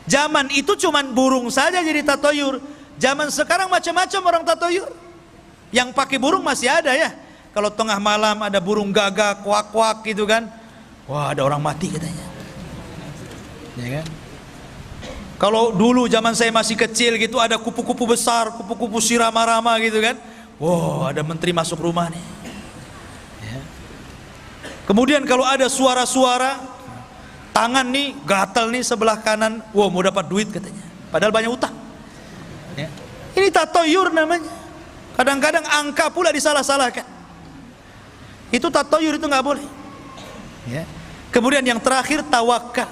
Zaman itu cuman burung saja jadi tatayur. Zaman sekarang macam-macam orang tatayur. Yang pakai burung masih ada ya. Kalau tengah malam ada burung gagak, kuak-kuak gitu kan. Wah, ada orang mati katanya. Ya kan? Kalau dulu zaman saya masih kecil gitu, ada kupu-kupu besar, kupu-kupu sirama-rama gitu kan. Wah, ada menteri masuk rumah nih. Ya. Kemudian kalau ada suara-suara, tangan nih gatal nih sebelah kanan, wah mau dapat duit katanya. Padahal banyak utang. Ya. Ini tatayur namanya. Kadang-kadang angka pula disalah-salahkan. Itu tatayur, itu nggak boleh. Ya. Kemudian yang terakhir, tawakal.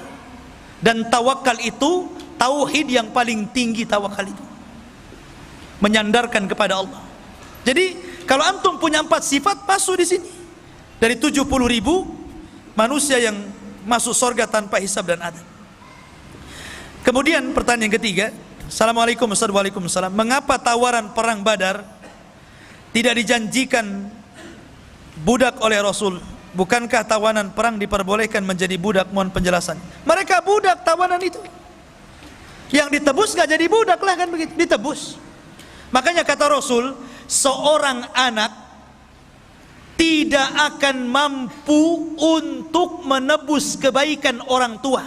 Dan tawakal itu tauhid yang paling tinggi. Tawakal itu menyandarkan kepada Allah. Jadi kalau antum punya 4 sifat, masuk di sini. Dari 70.000 manusia yang masuk surga tanpa hisab dan adab. Kemudian pertanyaan ketiga, Assalamualaikum Ustaz. Waalaikumsalam. Mengapa tawaran perang Badar tidak dijanjikan budak oleh Rasul. Bukankah tawanan perang diperbolehkan menjadi budak? Mohon penjelasan. Mereka budak tawanan itu. Yang ditebus gak jadi budak lah kan begitu, ditebus. Makanya kata Rasul, seorang anak tidak akan mampu untuk menebus kebaikan orang tua.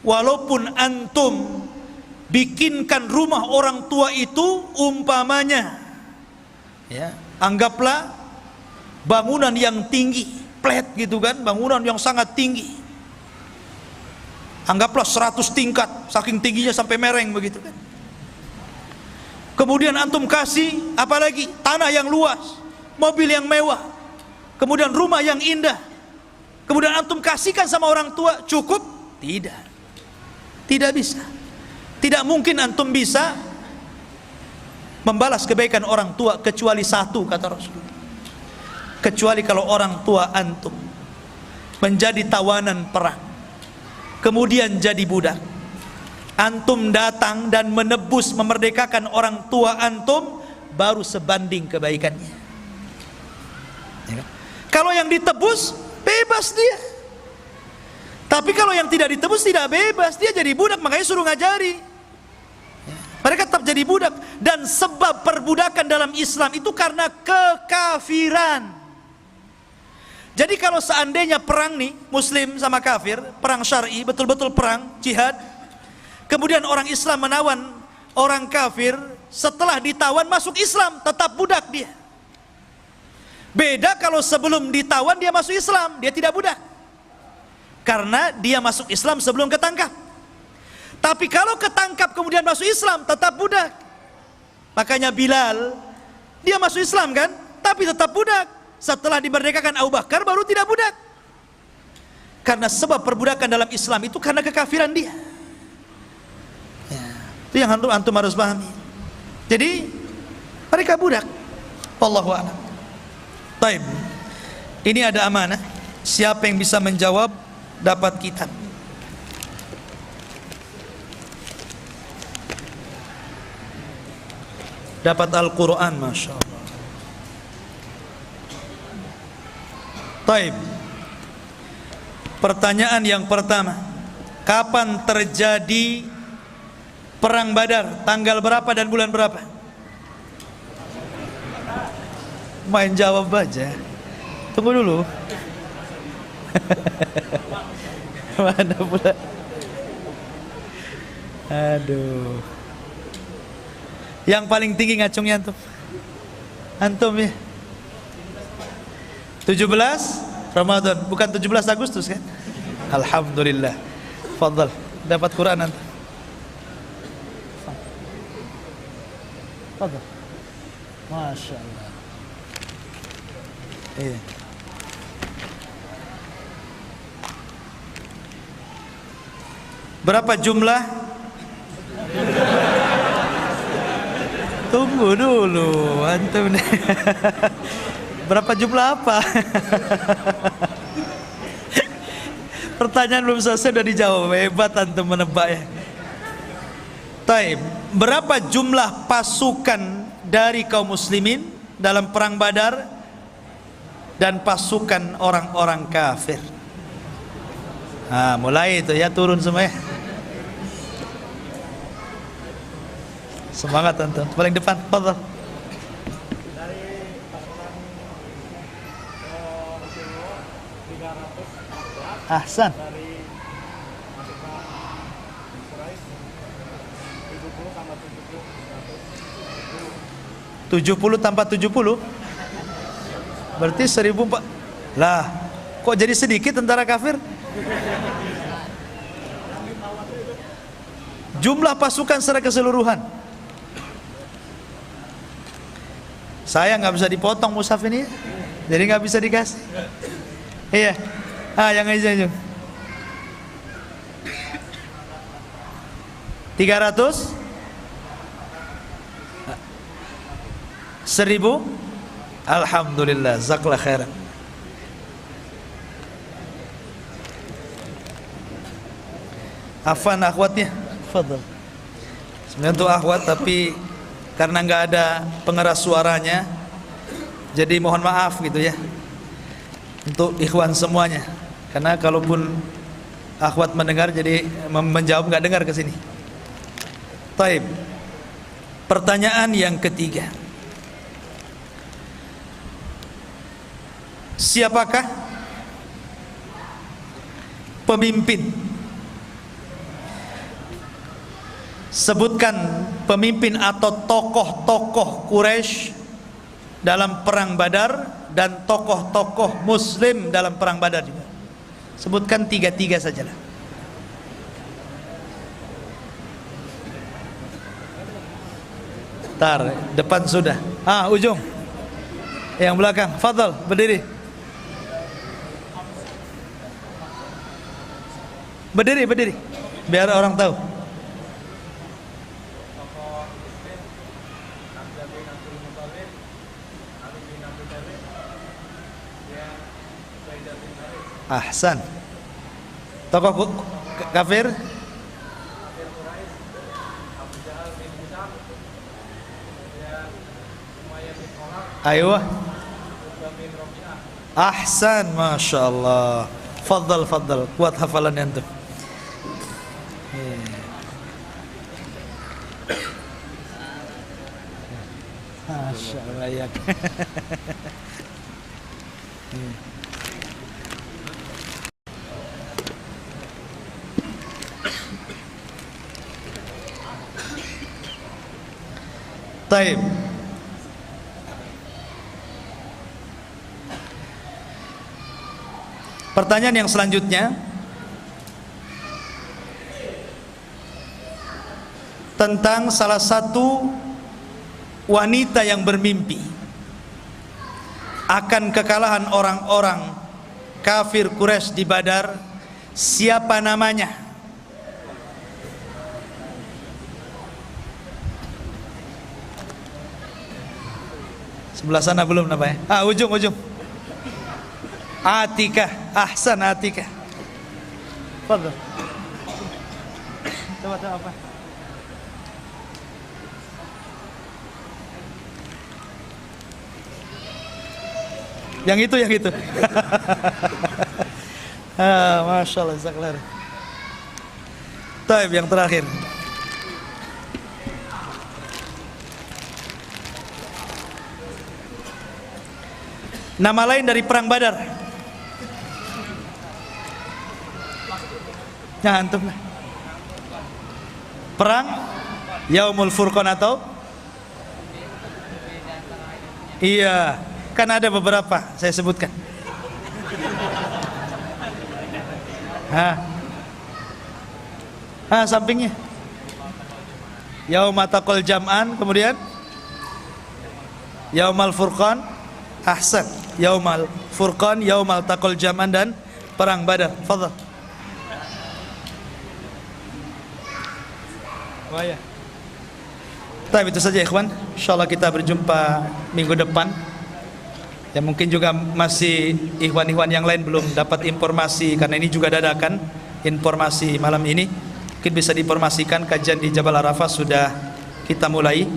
Walaupun antum bikinkan rumah orang tua itu umpamanya, ya, anggaplah bangunan yang tinggi, flat gitu kan, bangunan yang sangat tinggi. Anggaplah 100 tingkat, saking tingginya sampai mereng begitu kan. Kemudian antum kasih apalagi tanah yang luas, mobil yang mewah, kemudian rumah yang indah. Kemudian antum kasihkan sama orang tua, cukup? Tidak. Tidak bisa. Tidak mungkin antum bisa membalas kebaikan orang tua kecuali satu, kata Rasul. Kecuali kalau orang tua antum menjadi tawanan perang, kemudian jadi budak. Antum datang dan menebus, memerdekakan orang tua antum, baru sebanding kebaikannya. Ya. Kalau yang ditebus, bebas dia. Tapi kalau yang tidak ditebus tidak bebas, dia jadi budak, makanya suruh ngajari. Mereka tetap jadi budak. Dan sebab perbudakan dalam Islam itu karena kekafiran. Jadi kalau seandainya perang nih, muslim sama kafir, perang syar'i, betul-betul perang, jihad, kemudian orang Islam menawan orang kafir, setelah ditawan masuk Islam, tetap budak dia. Beda kalau sebelum ditawan dia masuk Islam, dia tidak budak, karena dia masuk Islam sebelum ketangkap. Tapi kalau ketangkap kemudian masuk Islam, tetap budak. Makanya Bilal, dia masuk Islam kan, tapi tetap budak. Setelah dimerdekakan Abu Bakar baru tidak budak. Karena sebab perbudakan dalam Islam itu karena kekafiran dia. Ya, itu yang antum harus pahami. Jadi mereka budak. Wallahu a'lam. Baik. Ini ada amanah. Siapa yang bisa menjawab dapat kitab. Dapat Al-Quran, Masya Allah. Taib. Pertanyaan yang pertama, kapan terjadi perang Badar? Tanggal berapa dan bulan berapa? Main jawab aja. Tunggu dulu. Mana pula? Aduh. Yang paling tinggi ngacungnya antum. Antum ya. 17 Ramadan, bukan 17 Agustus kan? Alhamdulillah. Fadhal, dapat Quran antum. Fadhal. Masya Allah. Iya. Berapa jumlah? Tunggu dulu, antum nih. Berapa jumlah apa? Pertanyaan belum selesai udah dijawab. Hebat antum menebak ya. Taib. Berapa jumlah pasukan dari kaum muslimin dalam perang Badar dan pasukan orang-orang kafir? Nah, mulai itu ya, turun semua ya. Semangat antum. Paling depan, fadhal. Ahsan. 70 tambah 70 berarti 1004. Lah, kok jadi sedikit tentara kafir? Jumlah pasukan secara keseluruhan. Saya nggak bisa dipotong mushaf ini, jadi nggak bisa dikasih. Iya. Yang aja. 300 1000. Alhamdulillah, jazakallah khairan. Afan akhwatnya, fadhal. Sebenarnya untuk akhwat, tapi karena nggak ada pengeras suaranya, Jadi mohon maaf gitu ya untuk ikhwan semuanya, karena kalaupun akhwat mendengar jadi menjawab nggak dengar ke sini. Taib. Pertanyaan yang ketiga. Siapakah pemimpin? Sebutkan pemimpin atau tokoh-tokoh Quraisy dalam perang Badar dan tokoh-tokoh Muslim dalam perang Badar juga. Sebutkan tiga-tiga sajalah. Tar, depan sudah. Ujung. Yang belakang, fadhal, berdiri. Berdiri. Biar orang tahu. Ahsan. Tokoh kafir? Ayo. Ahsan, Masya Allah. Fadal. Kuat hafalan antum. Masya Allah ya. Taib. Pertanyaan yang selanjutnya tentang salah satu wanita yang bermimpi akan kekalahan orang-orang kafir Quraisy di Badar. Siapa namanya? Sebelah sana belum namanya. Ujung. Atikah. Ahsan, Atikah. Fadhal. Coba apa? Yang itu. Masya Allah, zaklar. Taib, yang terakhir. Nama lain dari perang Badar. Ya, antum lah. Perang Yaumul Furqan atau? Iya, kan ada beberapa saya sebutkan. Sampingnya. Yaumul Taqal Jam'an, kemudian Yaumul Furqan. Ahsan. Yaumul Furqan, Yaumul Taqal Jam'an dan perang Badar. Fadhal. Wah. Tapi itu saja ikhwan. Insyaallah kita berjumpa minggu depan. Ya mungkin juga masih ikhwan-ikhwan yang lain belum dapat informasi, karena ini juga dadakan informasi malam ini. Mungkin bisa diinformasikan kajian di Jabal Arafah sudah kita mulai.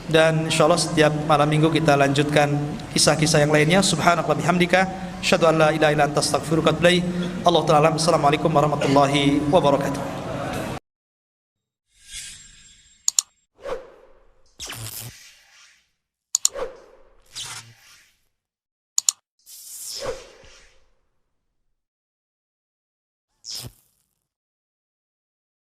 Dan insyaallah setiap malam minggu kita lanjutkan kisah-kisah yang lainnya. Subhanallah bihamdika, asyhadu an la ilaha illa anta astaghfiruka wa atubu ilaik. Allah Ta'ala. Assalamualaikum warahmatullahi wabarakatuh.